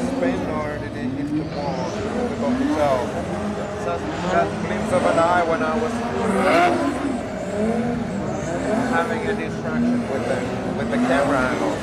Speaker 1: Spin, or did it hit the wall? Difficult to tell. That glimpse of an eye when I was having a distraction with the camera angle.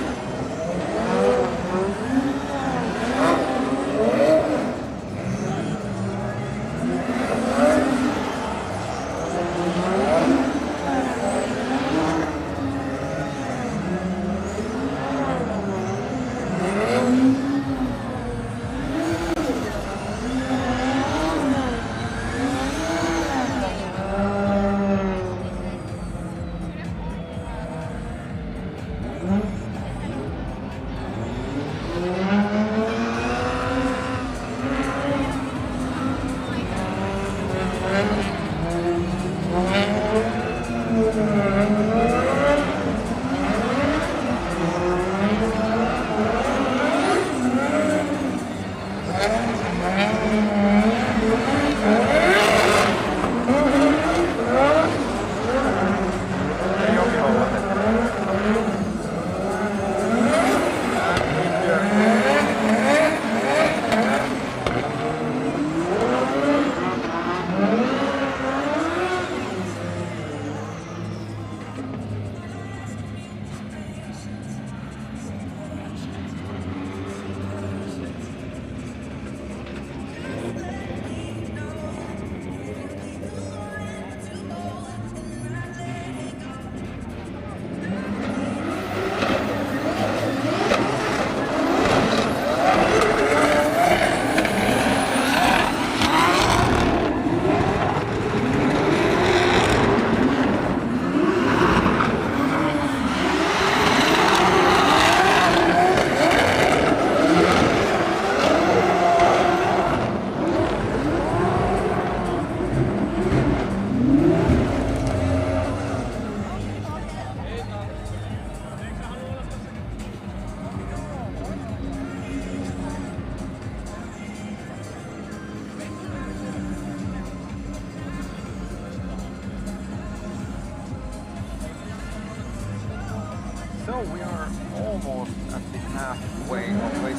Speaker 1: So we are almost at the halfway of this.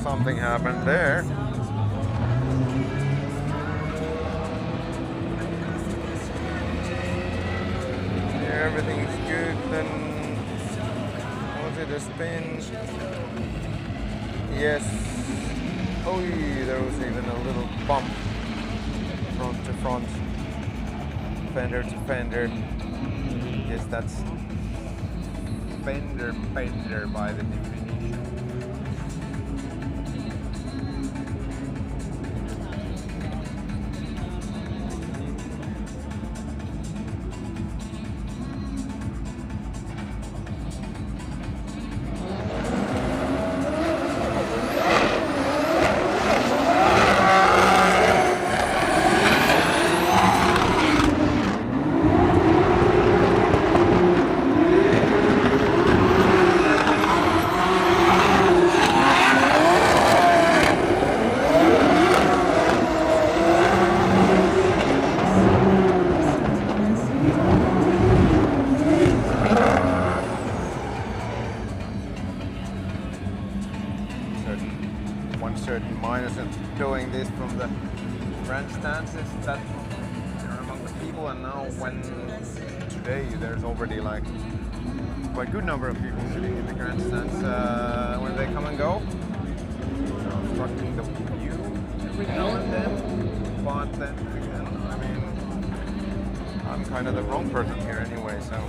Speaker 1: Something happened there. Yeah, everything's good. Then was it a spin? Yes. Oh, there was even a little bump, front to front, fender to fender. Yes, that's fender bender by the definition. One certain minus in doing this from the grandstands is that you're among the people, and now when today there's already like quite a good number of people sitting in the grandstands when they come and go, obstructing the view every now and then. But then again, I mean, I'm kind of the wrong person here anyway, so.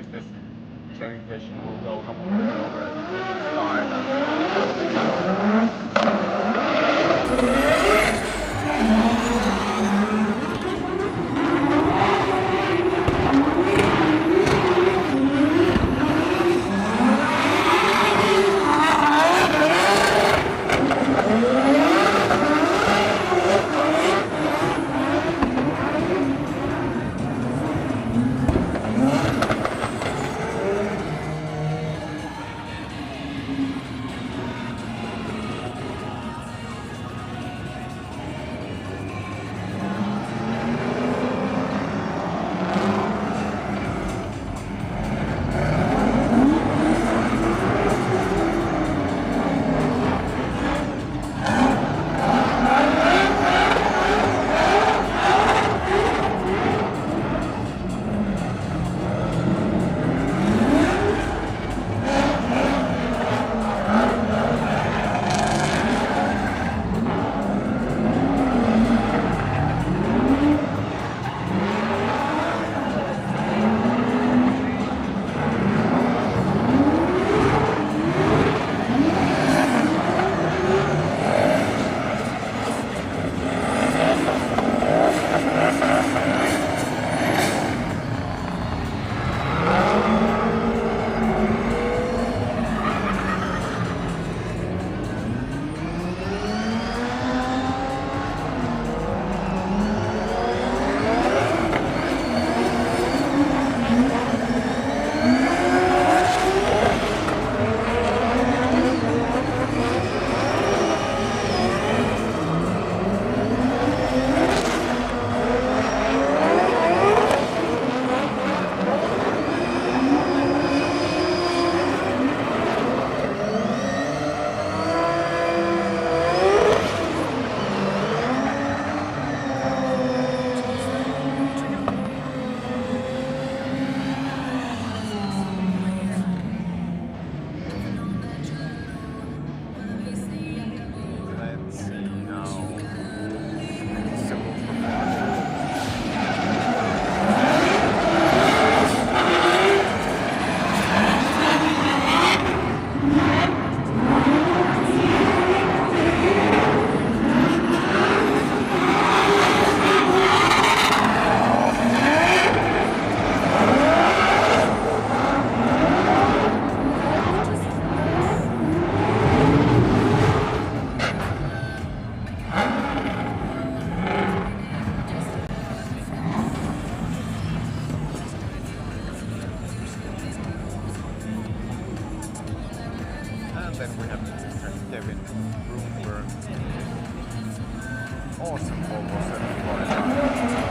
Speaker 1: think this training session will go a couple minutes over and then we have Mr. Kevin Broomberg. Awesome Volvo 745.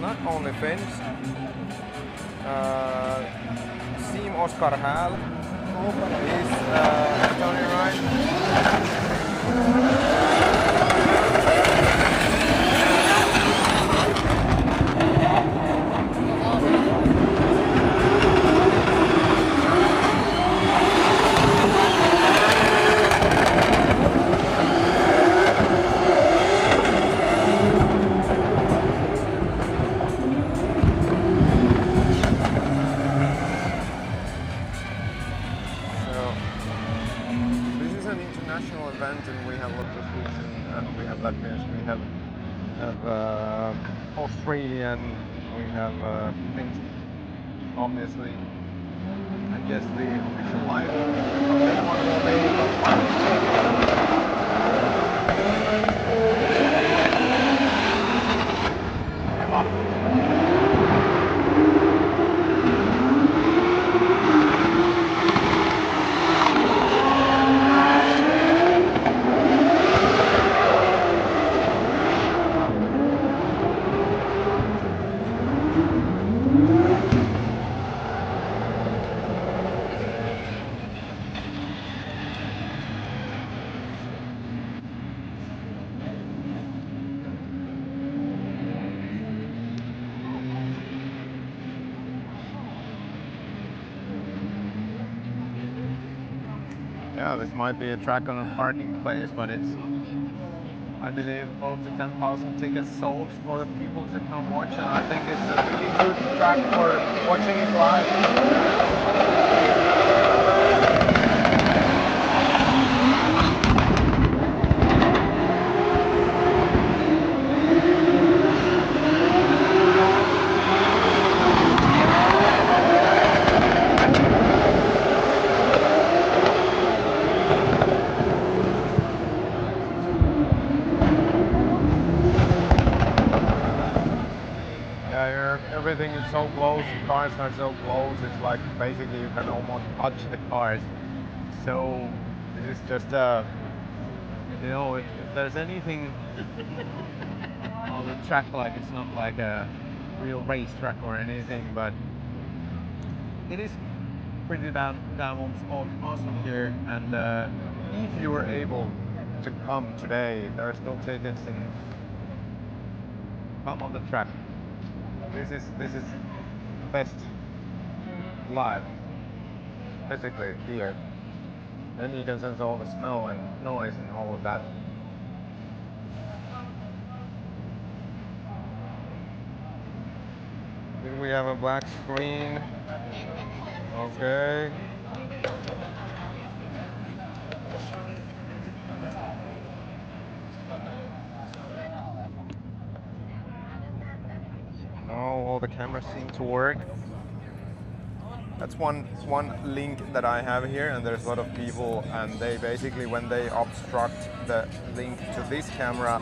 Speaker 1: not only Finns. Siim Oskar Hääl is Estonian, right? And we have lots of Swedes and we have Latvians, we have Austrian, we have Finns, obviously. I guess the official live from this one will Yeah, this might be a track on a parking place, but it's, I believe, close to 10,000 tickets sold for the people to come watch, and I think it's a really good track for watching it live. Everything is so close, the cars are so close, it's like basically you can almost touch the cars. So this is just you know, if there's anything on the track, like it's not like a real racetrack or anything, but it is pretty damn awesome here. And if you were able to come today, there are still tickets, and come on the track. This is best live, physically here. Then you can sense all the smell and noise and all of that. Here we have a black screen. Okay. Now all the cameras seem to work. That's one link that I have here, and there's a lot of people, and they basically, when they obstruct the link to this camera,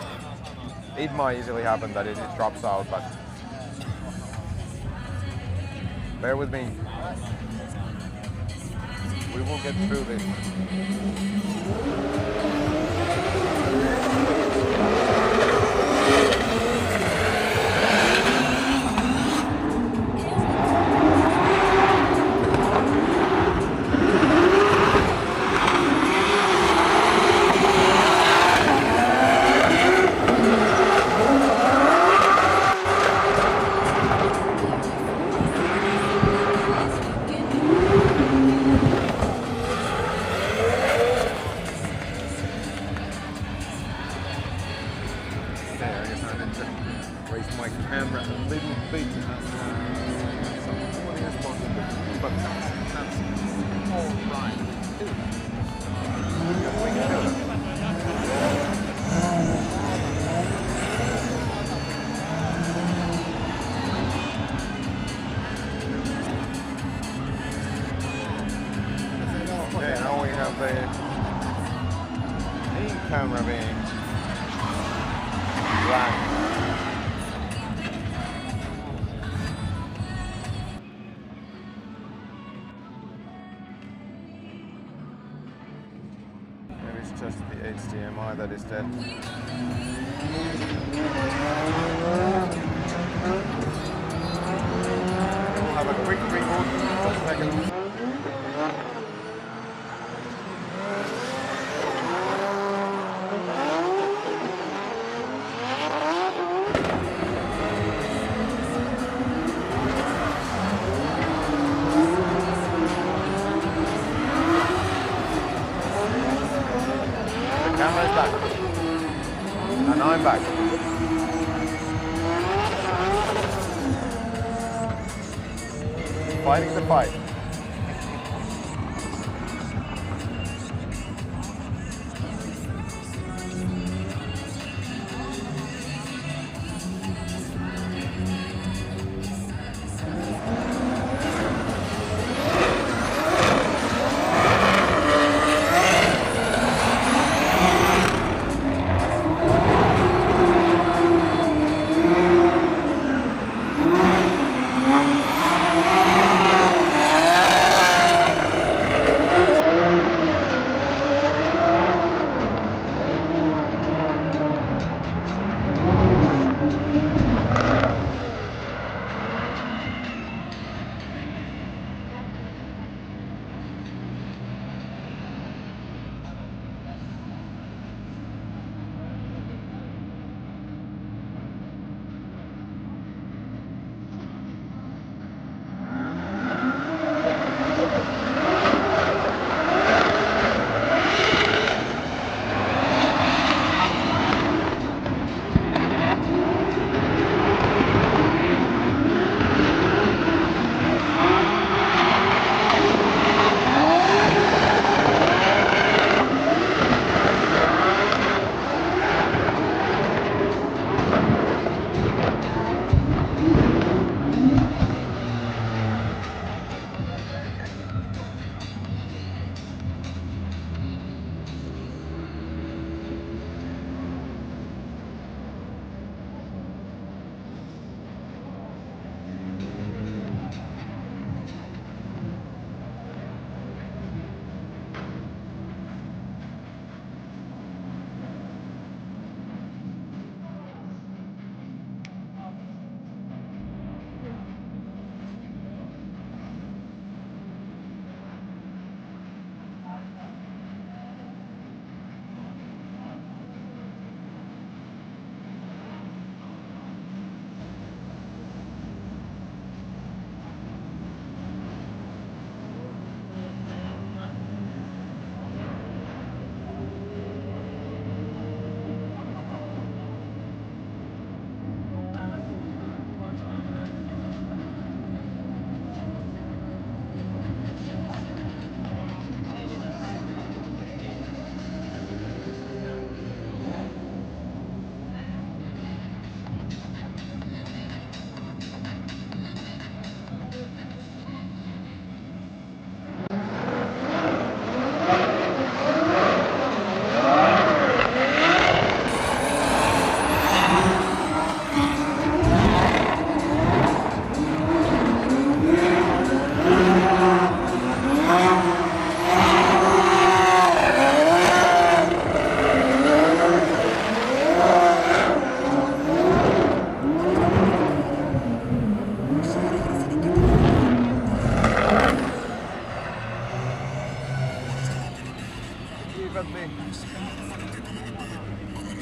Speaker 1: it might easily happen that it drops out, but bear with me. We will get through this. Camera being black. Maybe it's just the HDMI that is dead. quick reboot, just a second. The camera is back. And I'm back. Fighting the fight.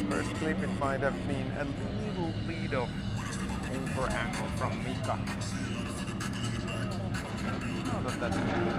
Speaker 1: First clip, it might have been a little bit of over angle from Mika. Not that that's a good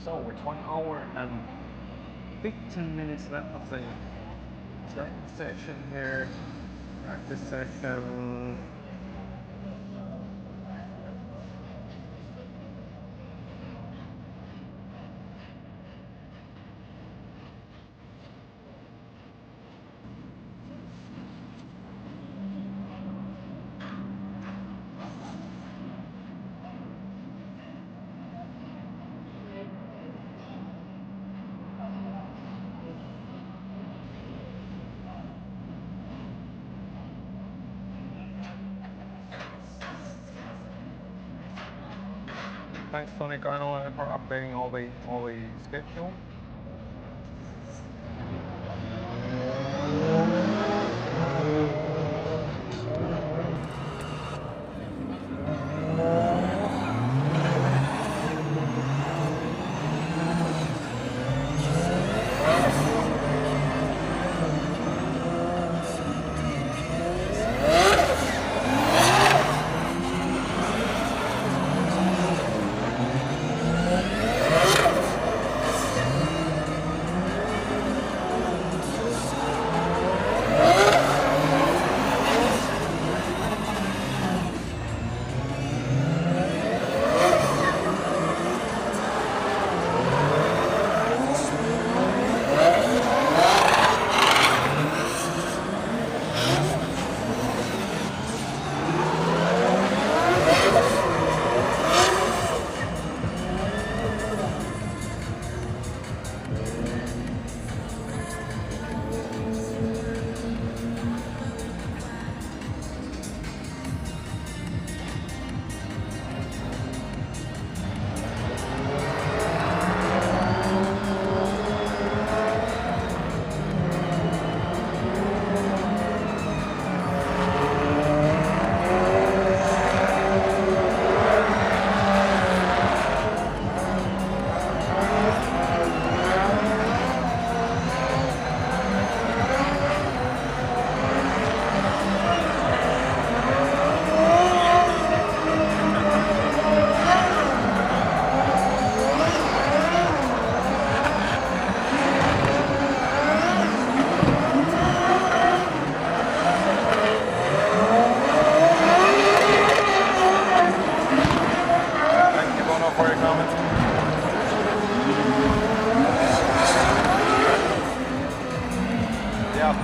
Speaker 1: So it's 1 hour and 15 minutes left of the session here. Practice session. Thanks, Tony Garno, for updating all the schedule.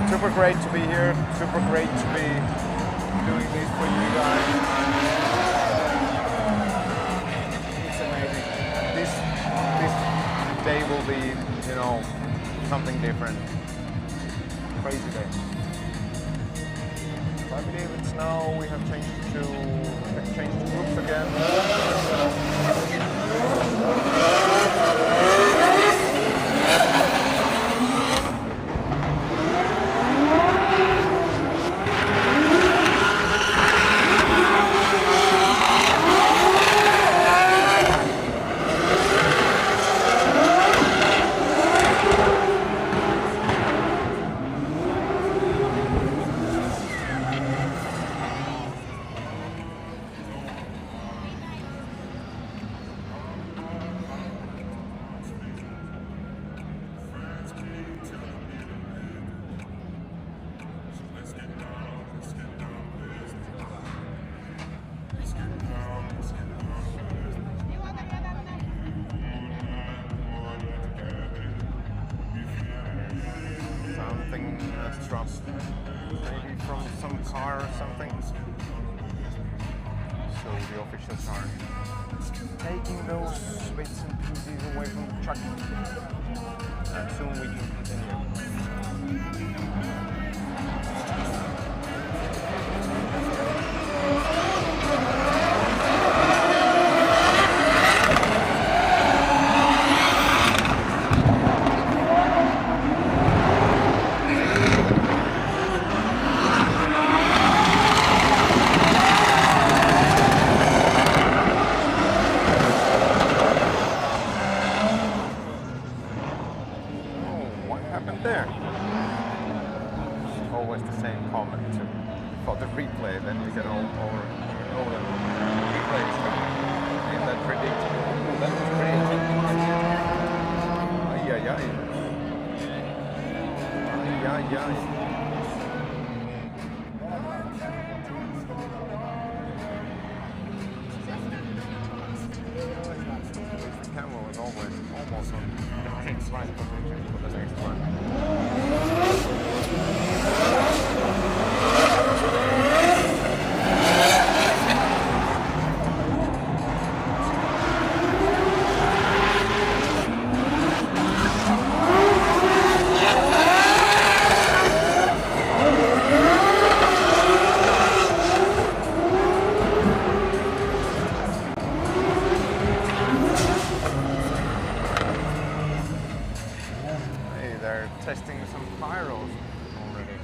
Speaker 1: Super great to be here, super great to be doing this for you guys. It's amazing. This day will be, you know, something different. Crazy day. I believe it's now we have changed groups again. Maybe from some car or something. So the officials are taking those bits and pieces away from the truck. And soon we can continue. There. It's always the same comment for the replay, then you get all over the replays and that predictable. That was great. The camera was always almost on the next right position for the next one. Testing some pyros already.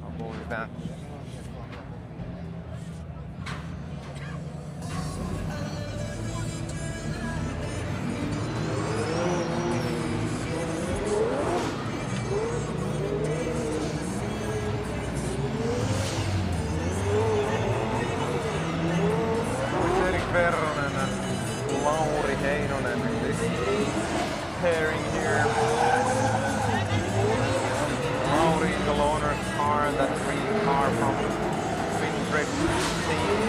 Speaker 1: How cool is that? Pairing here. Lauri, the loaner car, that green car from Fintrip team.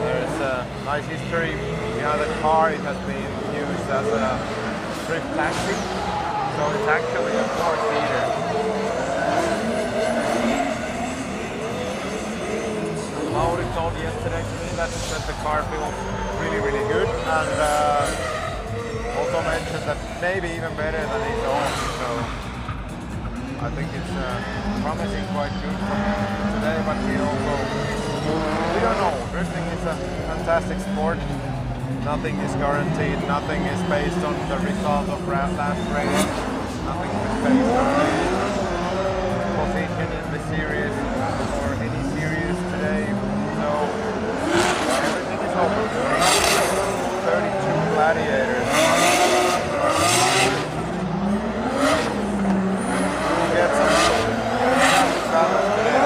Speaker 1: There's a nice history behind the car. It has been used as a strip taxi, so it's actually a 4-seater. Lauri told yesterday to me that the car feels really good, and also mentioned that maybe even better than his own, so I think it's promising quite good for today, but we don't know. Drifting is a fantastic sport. Nothing is guaranteed, nothing is based on the result of last race, nothing is based on the position in the series or any series today, so everything is open. 32 gladiators. We'll get some battles today.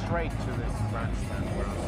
Speaker 1: Straight to this grandstand where I'm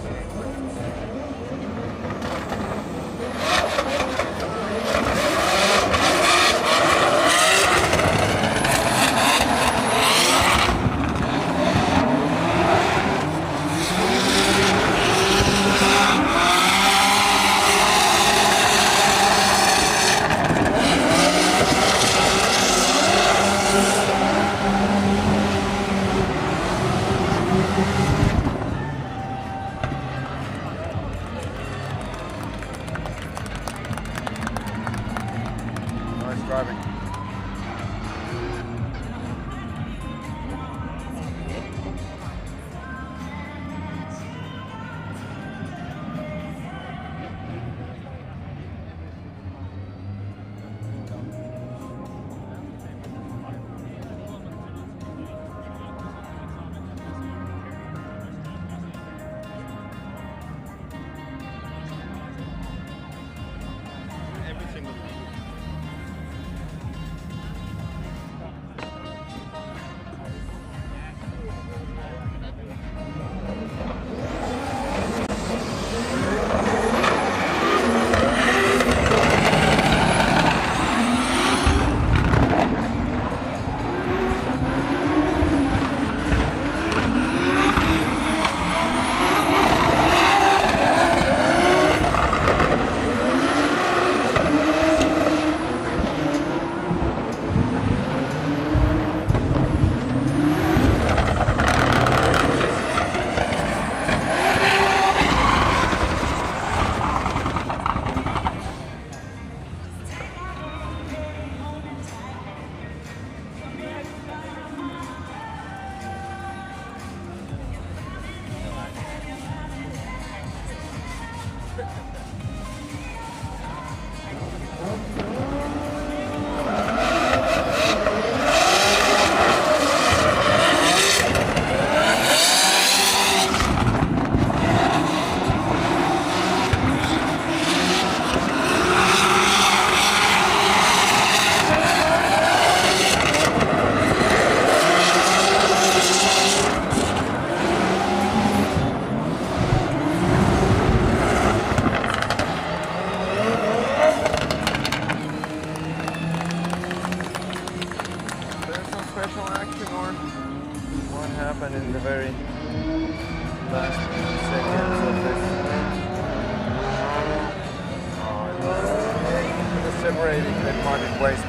Speaker 1: but it weighs.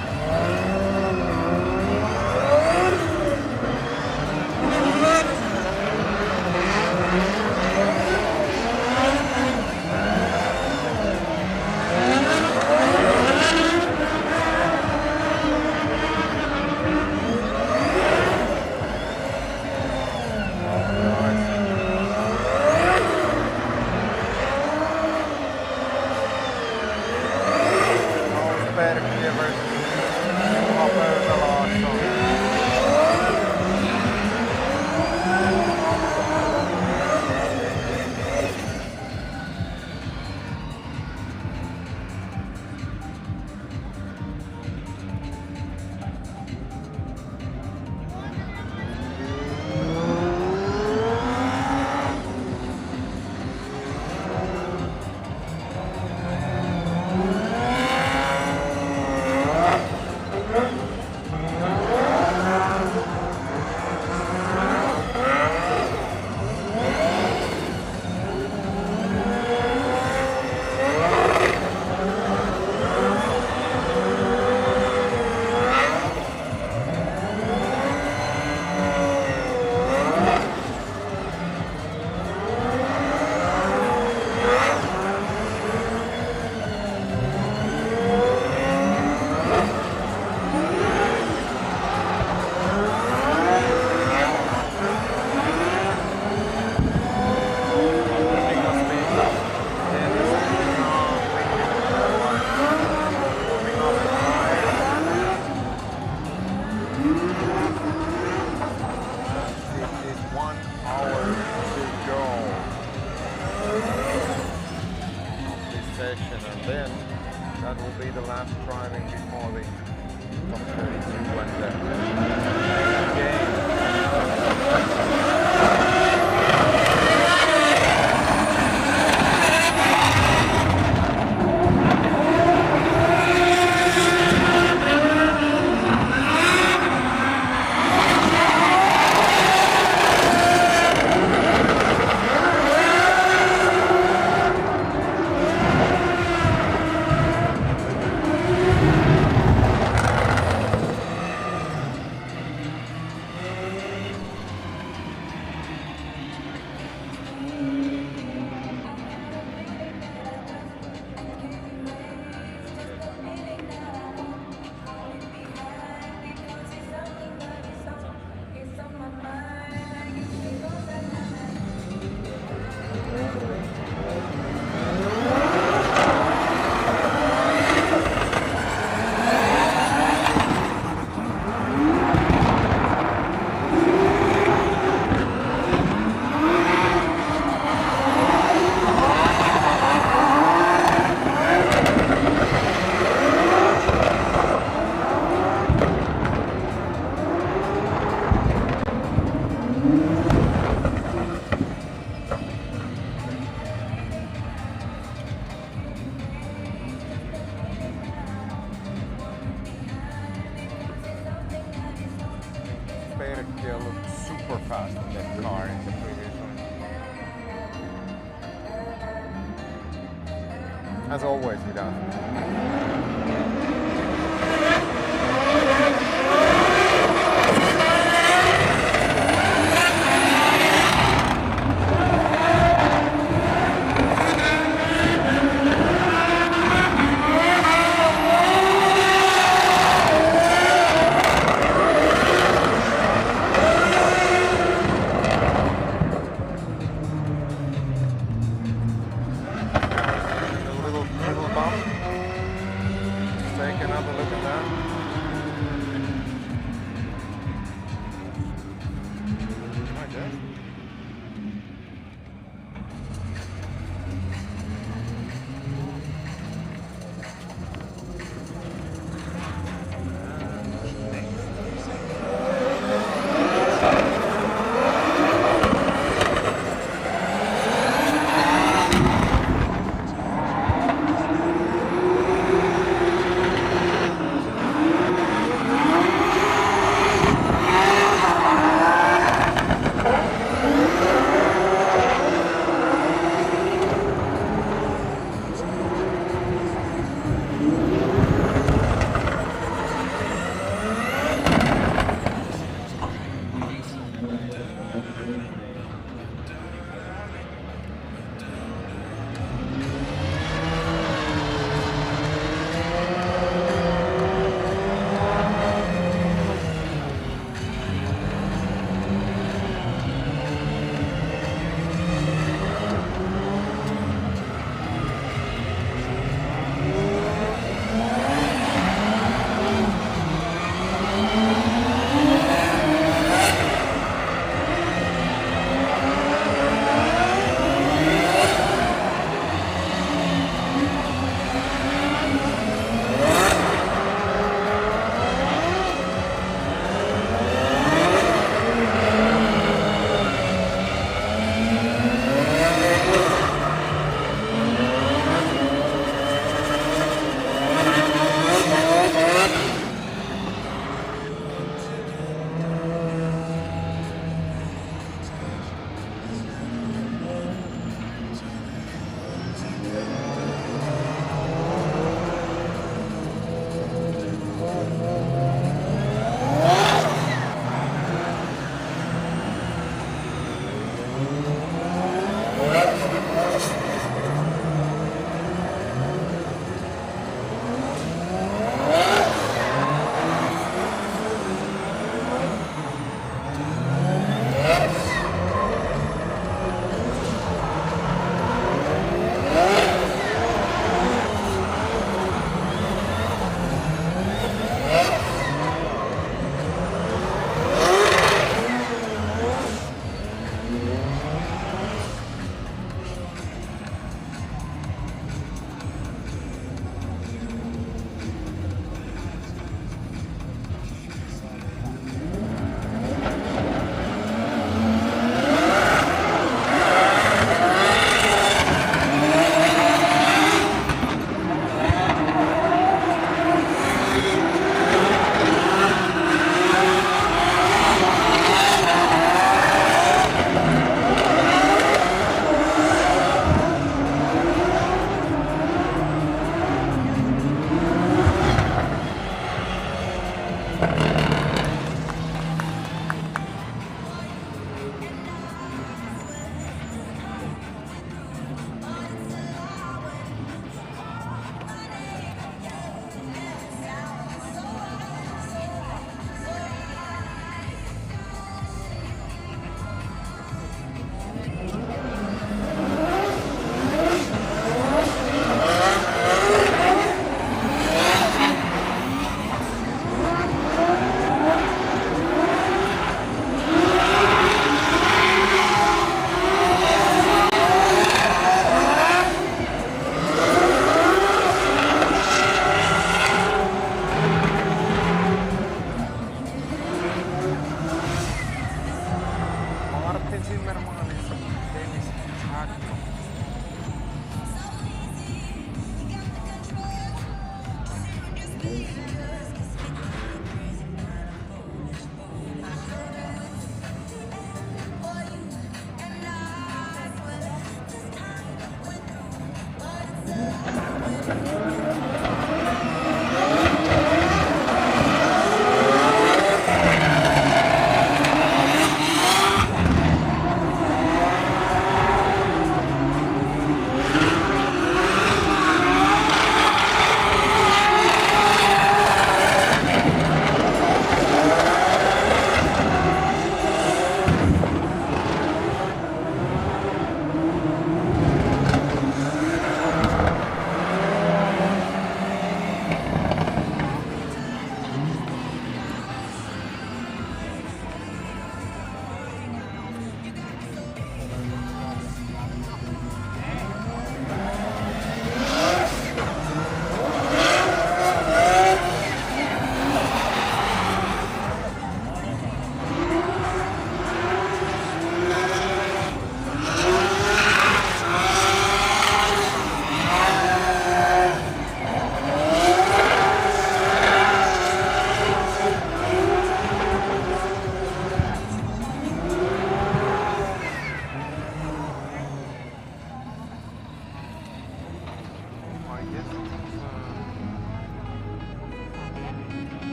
Speaker 1: And then that will be the last driving before the Top 32 and the game. Perkkiö looked super fast in that car in the previous one. As always, he does.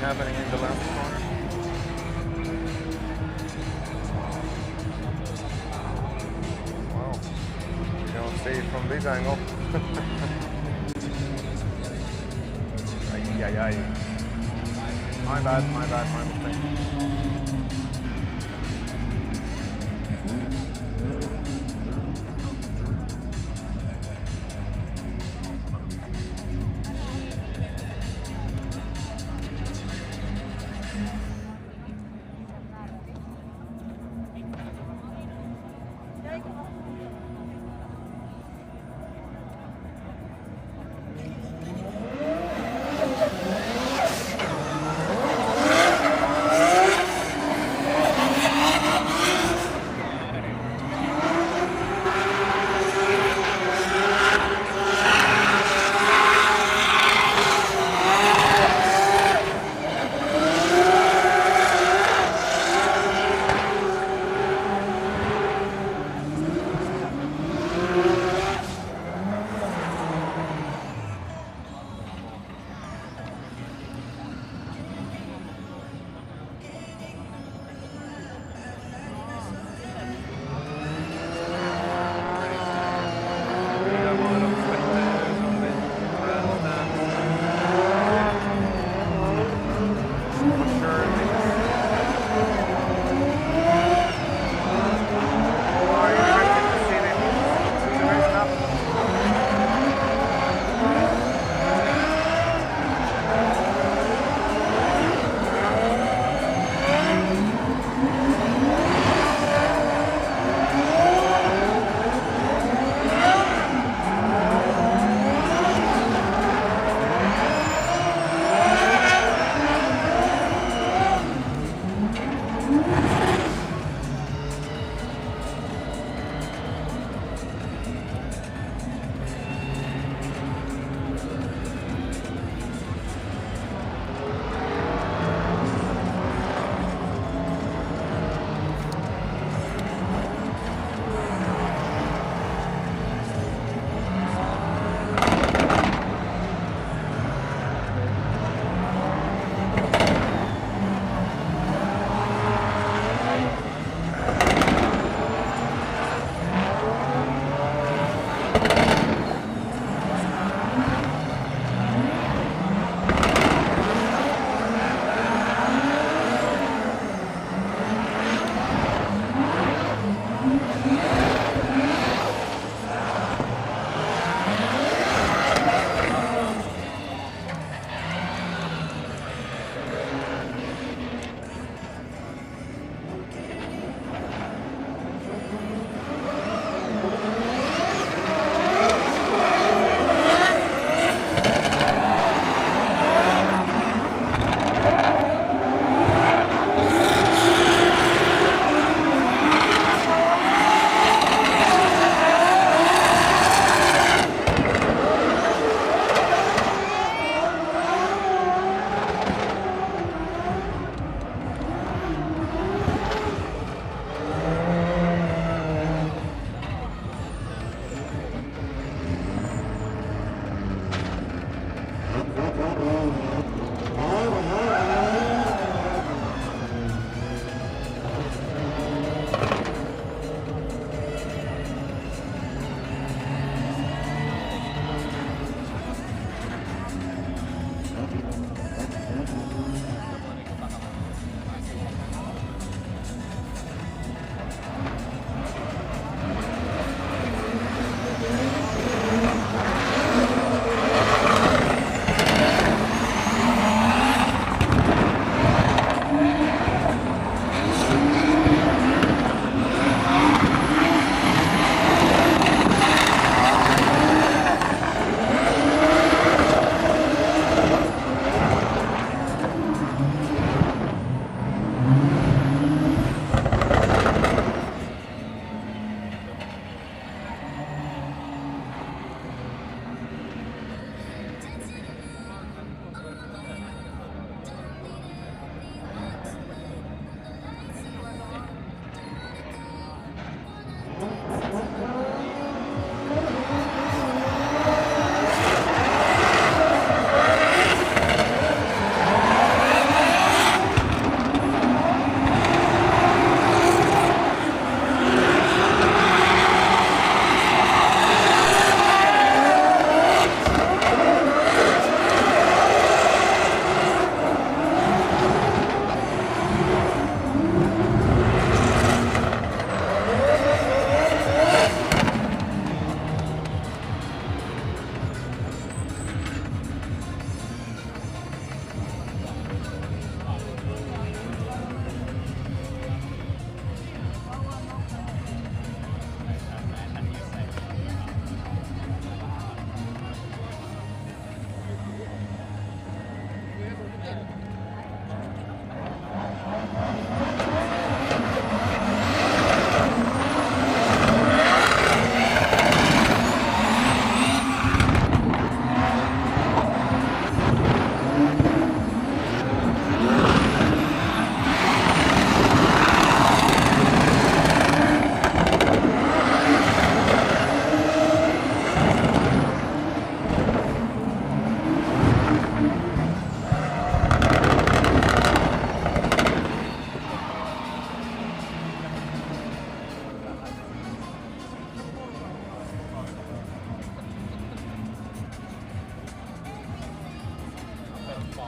Speaker 1: happening in the left corner. Wow, you don't see it from this angle. Ay, ay, ay. My bad, my mistake.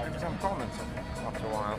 Speaker 1: maybe some comments after a while.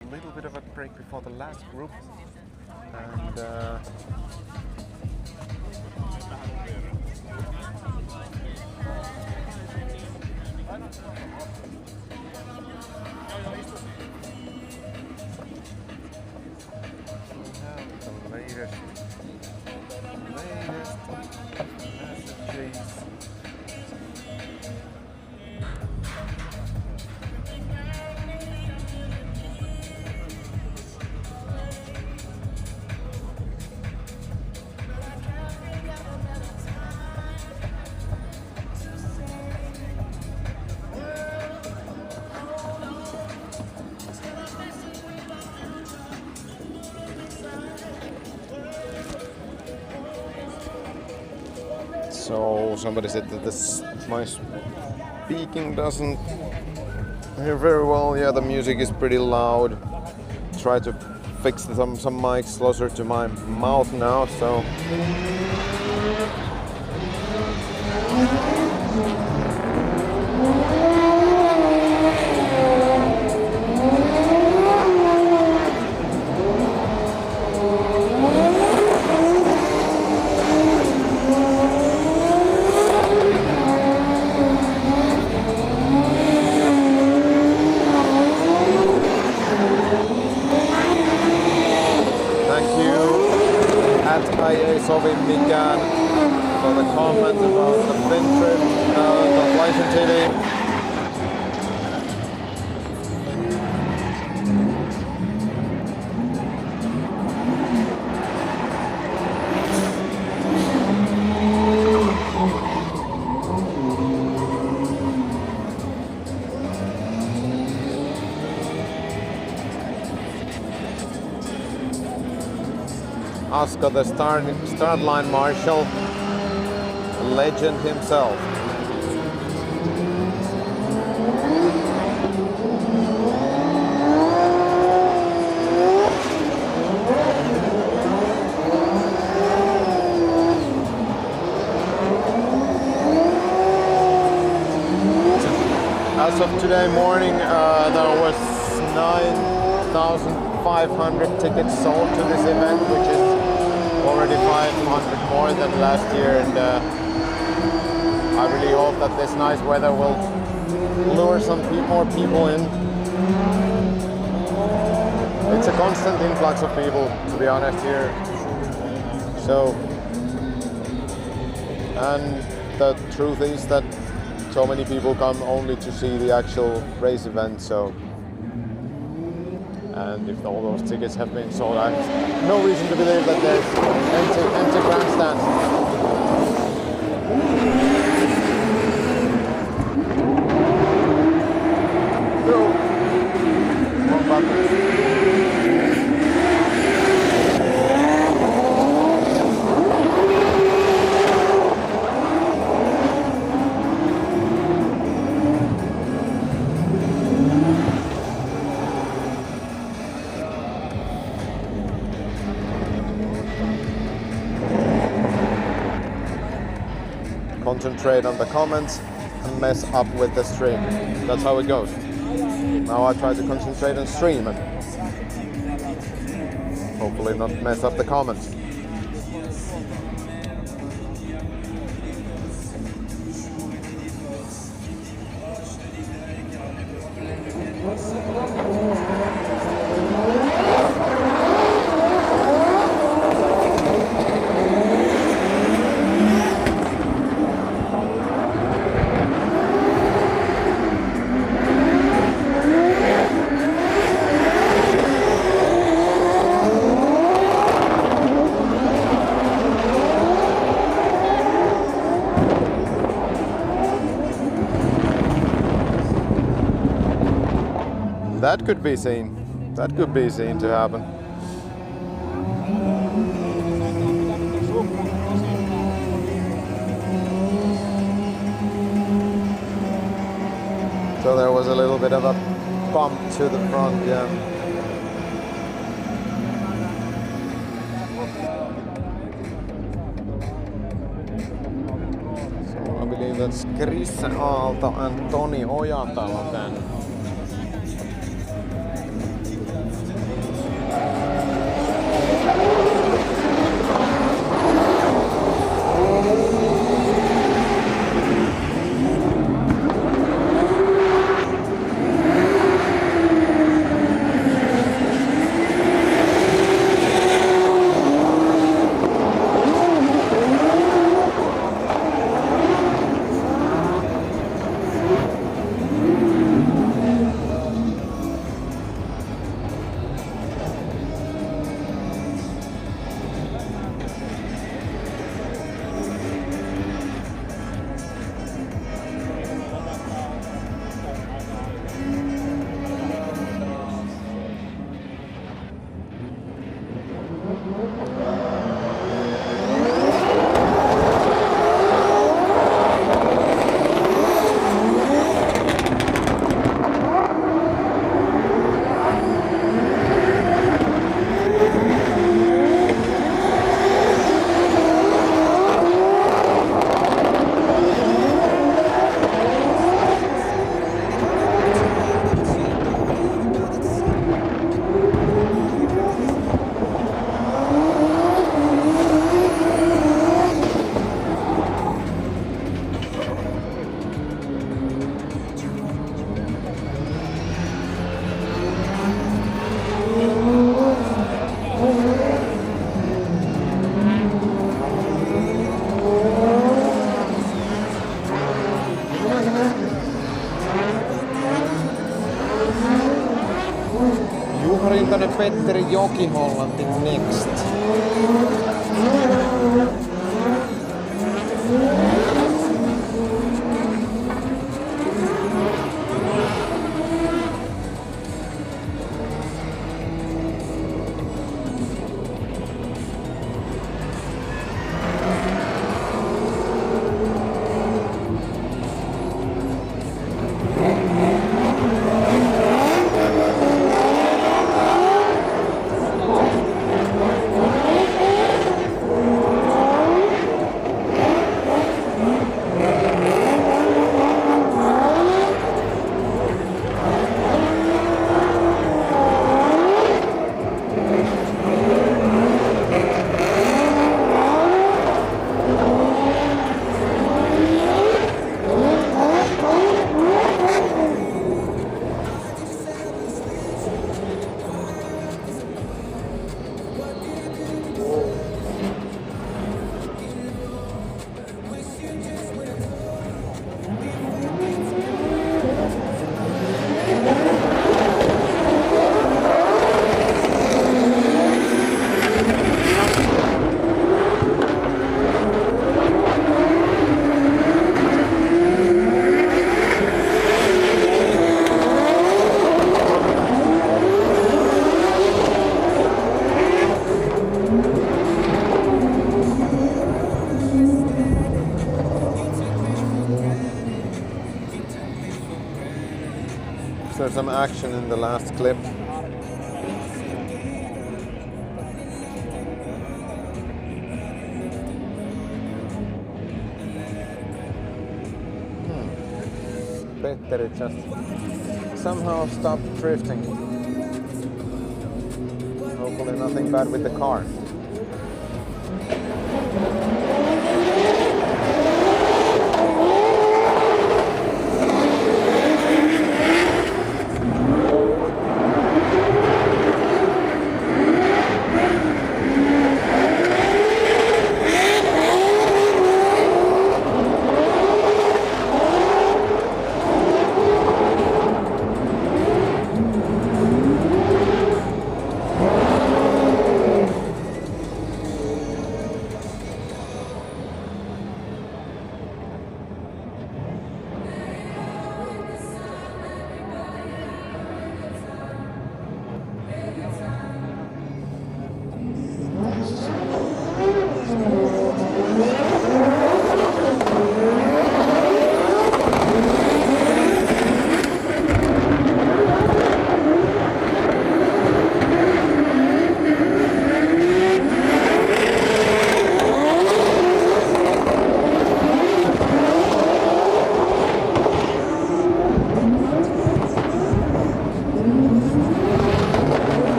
Speaker 1: A little bit of a break before the last group, and the latest messages. So somebody said that my speaking doesn't hear very well. Yeah, the music is pretty loud. Try to fix some mics closer to my mouth now. So Mikan for the comment about the Flint trip, the flight to Chile. Aska, the start line marshal, legend himself. as of today morning, there was 9,500 tickets sold to this event, which is already 500 more than last year. And I really hope that this nice weather will lure some more people in. It's a constant influx of people, to be honest, here. So, and the truth is that so many people come only to see the actual race event. So, and if all those tickets have been sold, I have no reason to believe that there's empty grandstands. Concentrate on the comments and mess up with the stream. That's how it goes. Now I try to concentrate on stream and hopefully not mess up the comments. That could be seen. That could be seen to happen. So there was a little bit of a bump to the front, yeah. So I believe that's Chris Aalto and Toni Ojatalo then. Petteri Joki-Hollanti next. there some action in the last clip. Petteri just somehow stopped drifting. Hopefully nothing bad with the car.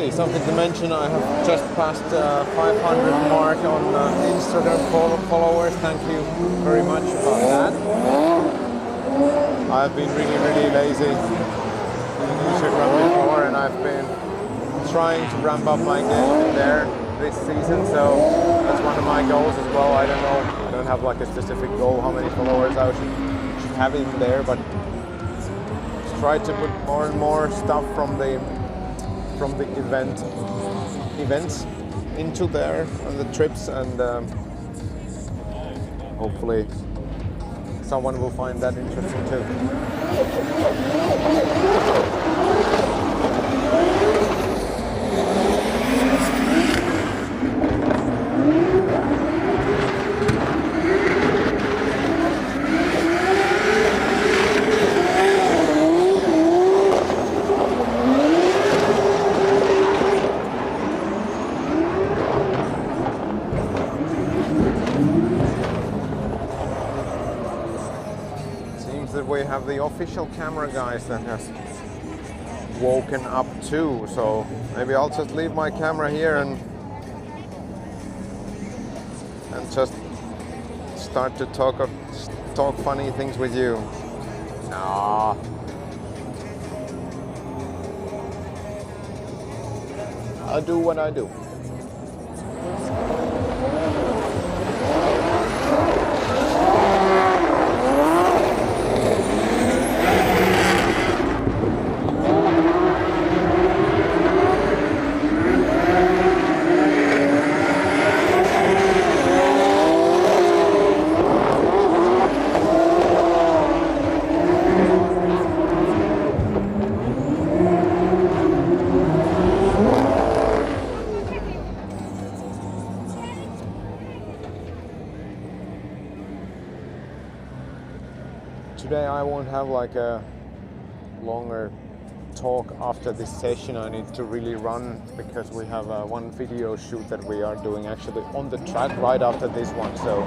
Speaker 1: Something to mention, I have just passed 500 mark on Instagram followers. Thank you very much about that. I've been really lazy in Instagram before, and I've been trying to ramp up my game there this season, so that's one of my goals as well. I don't know, I don't have like a specific goal how many followers I should have in there, but try to put more and more stuff from the events into there on the trips, and hopefully someone will find that interesting too. have the official camera guys that has woken up too. So maybe I'll just leave my camera here and just start to talk funny things with you. Nah. I do what I do. Today I won't have like a longer talk after this session. I need to really run because we have one video shoot that we are doing actually on the track right after this one. So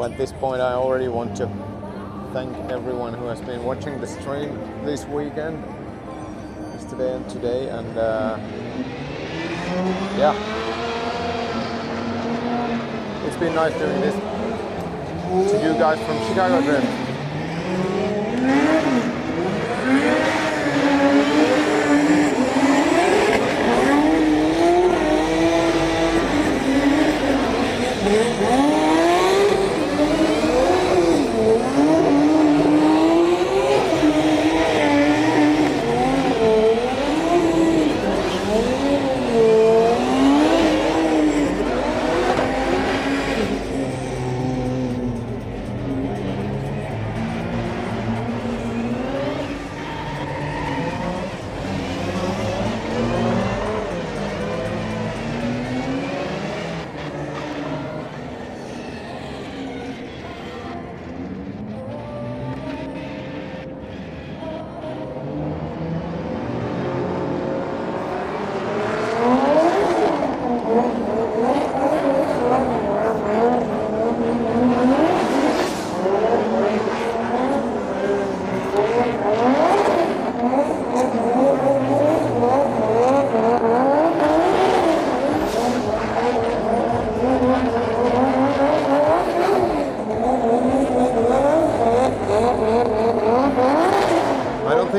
Speaker 1: at this point I already want to thank everyone who has been watching the stream this weekend, yesterday and today, and yeah, it's been nice doing this to you guys from Chicago Drift.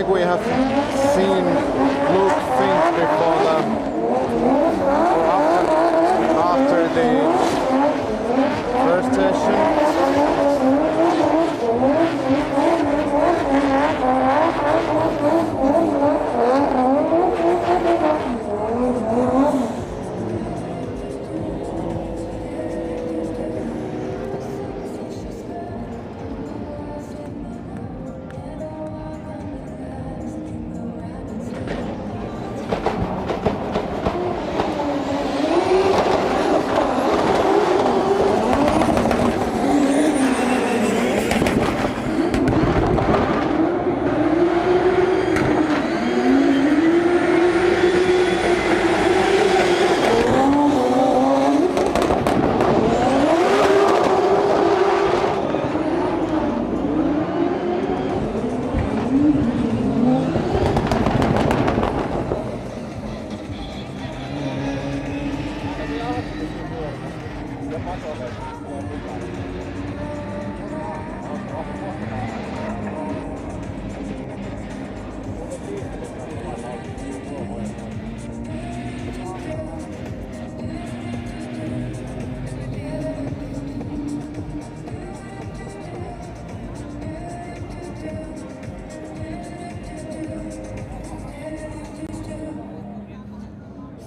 Speaker 1: We have seen Luke Fink before after the first session.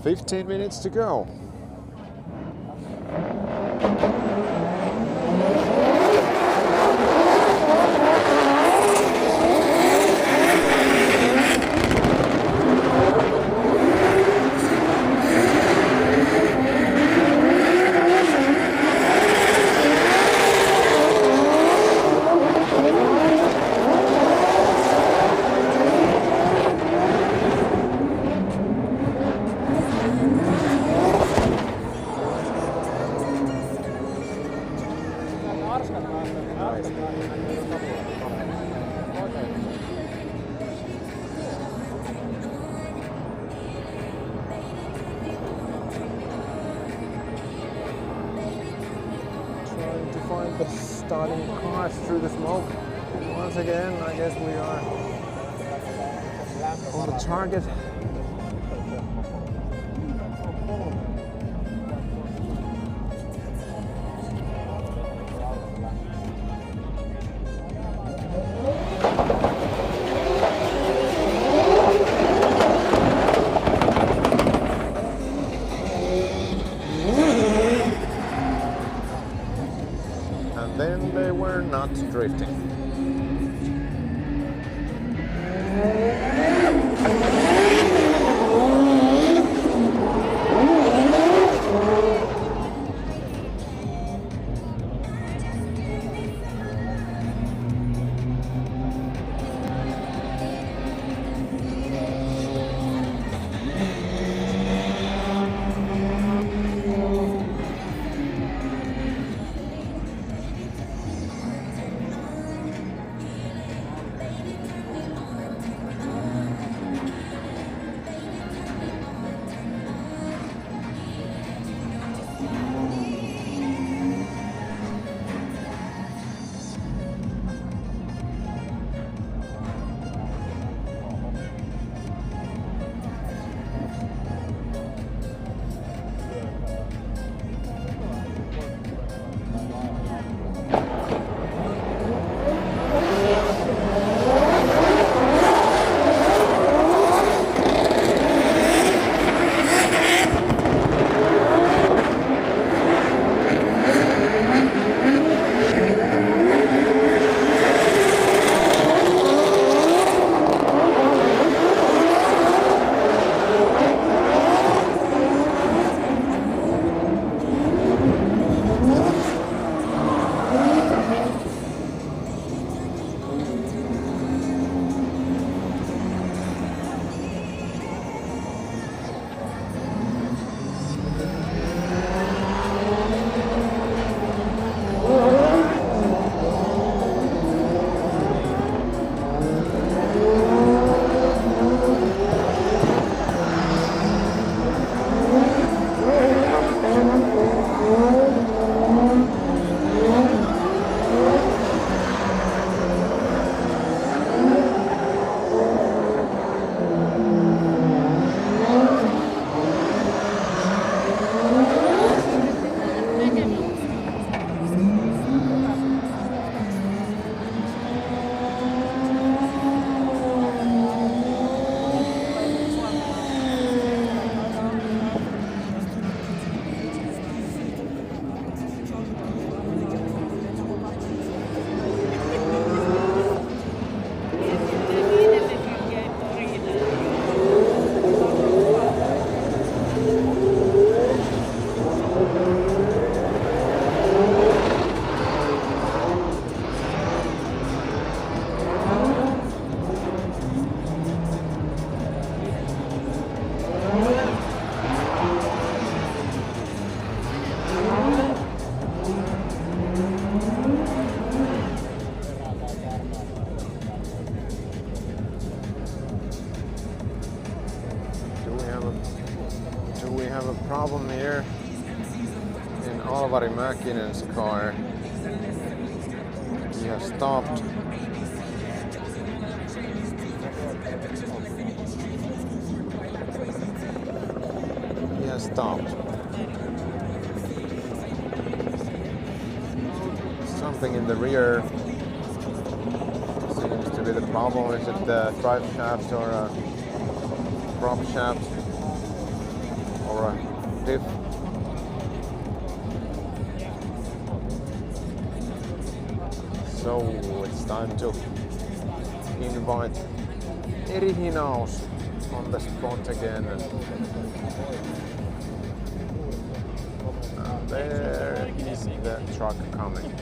Speaker 1: 15 minutes to go. Trying to find the starting cars through the smoke. Once again, I guess we are on the target. And then they were not drifting. Problem here in Alvari Mäkinen's car. He has stopped. He has stopped. Something in the rear seems to be the problem. Is it the drive shaft or a prop shaft? or a diff. So it's time to invite Eri Hinaus on the spot again. There is the truck coming.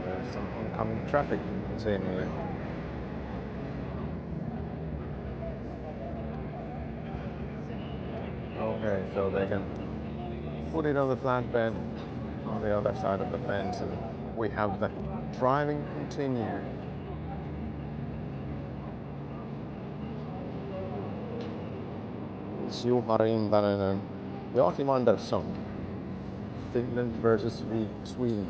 Speaker 1: There's some oncoming traffic seemingly. Okay, so they can put it on the flatbed on the other side of the fence, and we have the driving continue. It's Juha Rintanen and Joachim Andersson. Finland versus Sweden.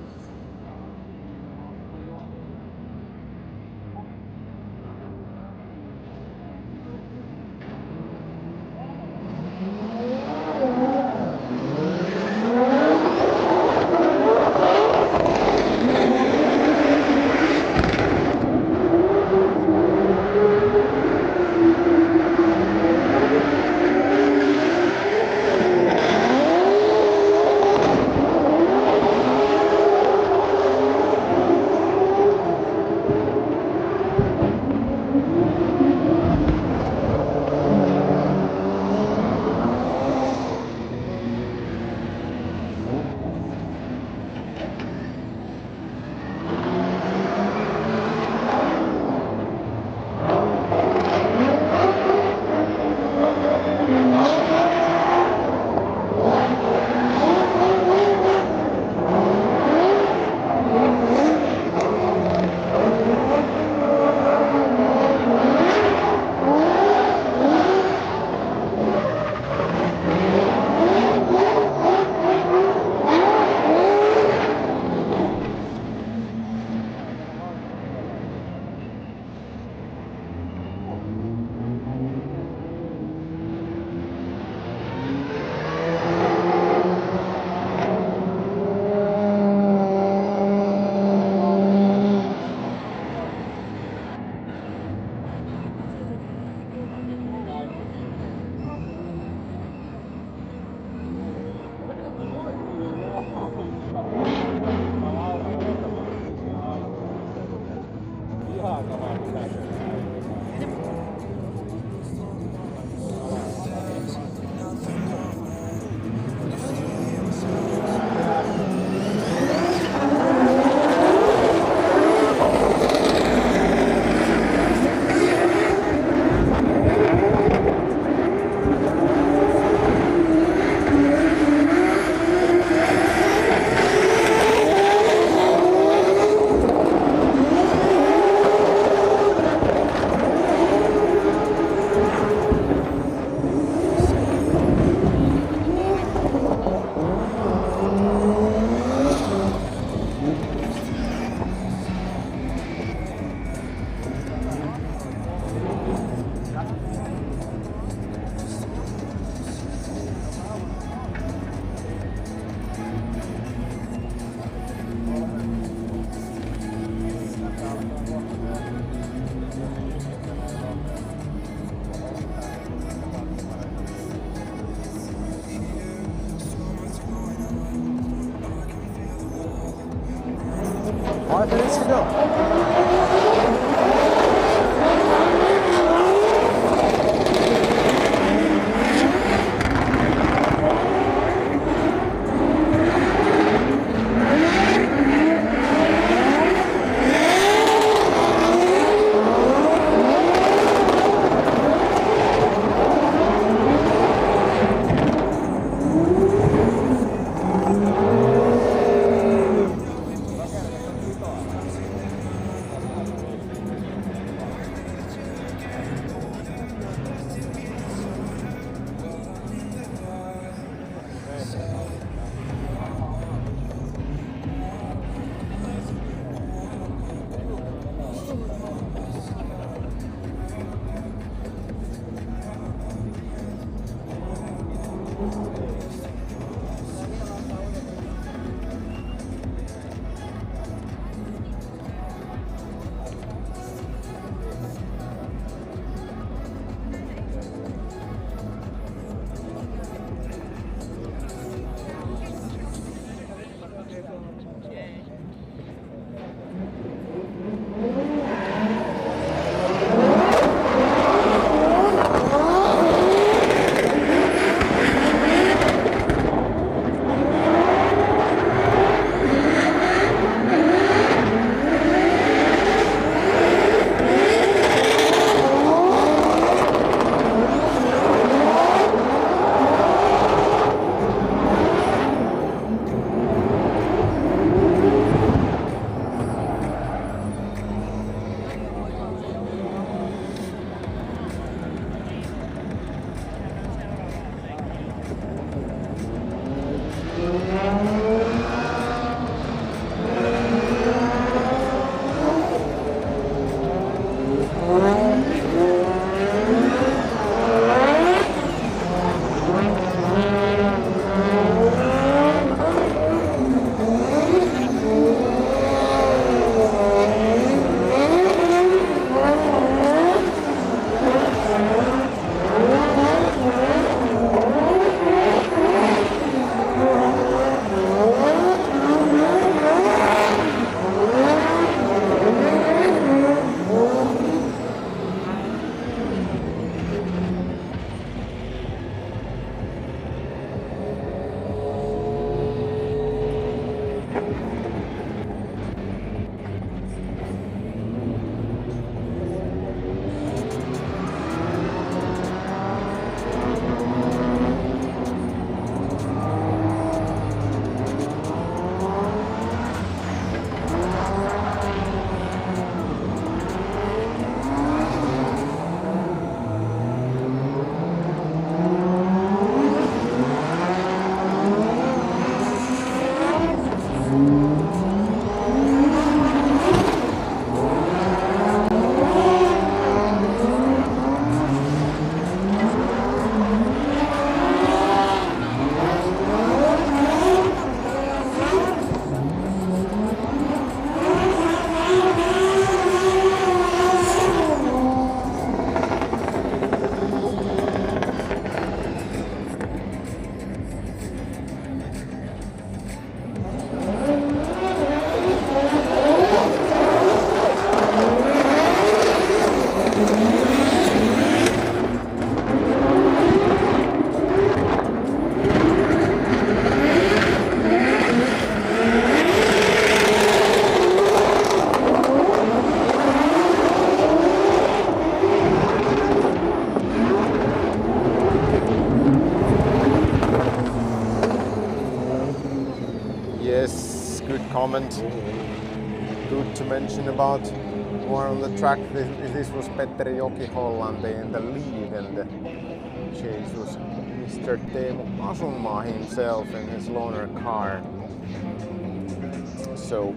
Speaker 1: Comment. Good to mention about who are on the track. This was Petteri Joki-Hollanti in the lead, and the chase was Mr. Teemu Asunmaa himself in his loaner car. So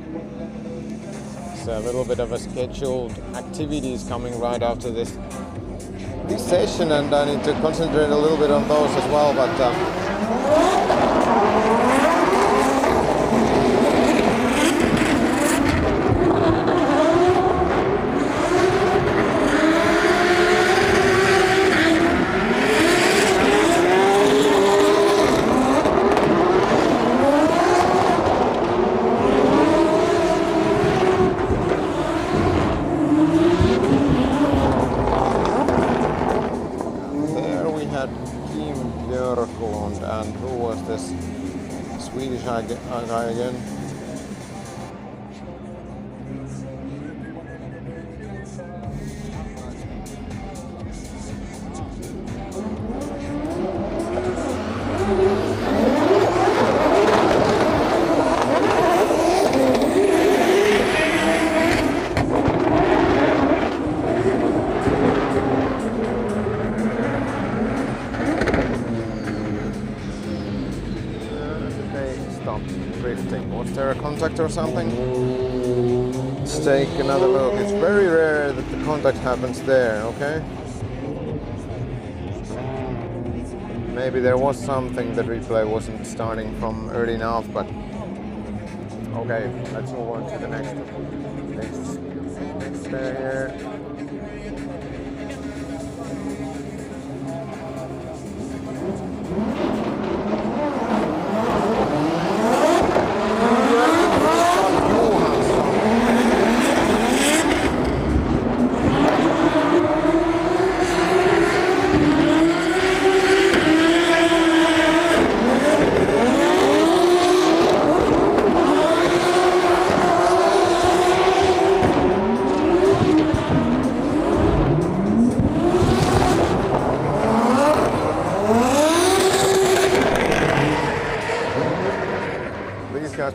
Speaker 1: it's a little bit of a scheduled activities coming right after this session, and I need to concentrate a little bit on those as well. But and who was this Swedish guy again? Was there a contact or something? Let's take another look. It's very rare that the contact happens there, okay? Maybe there was something, the replay wasn't starting from early enough, but okay, let's move on to the next pair here.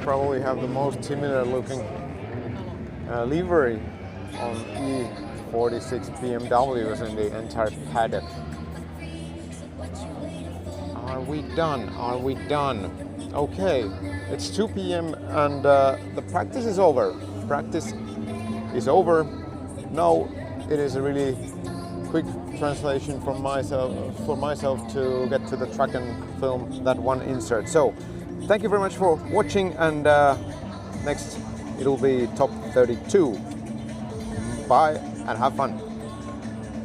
Speaker 1: Probably have the most similar looking livery on E46 BMWs in the entire paddock. Are we done? Are we done? Okay, it's 2 p.m. and the practice is over. Practice is over. No it is a really quick translation from myself to get to the track and film that one insert. So thank you very much for watching, and next it'll be Top 32. Bye and have fun.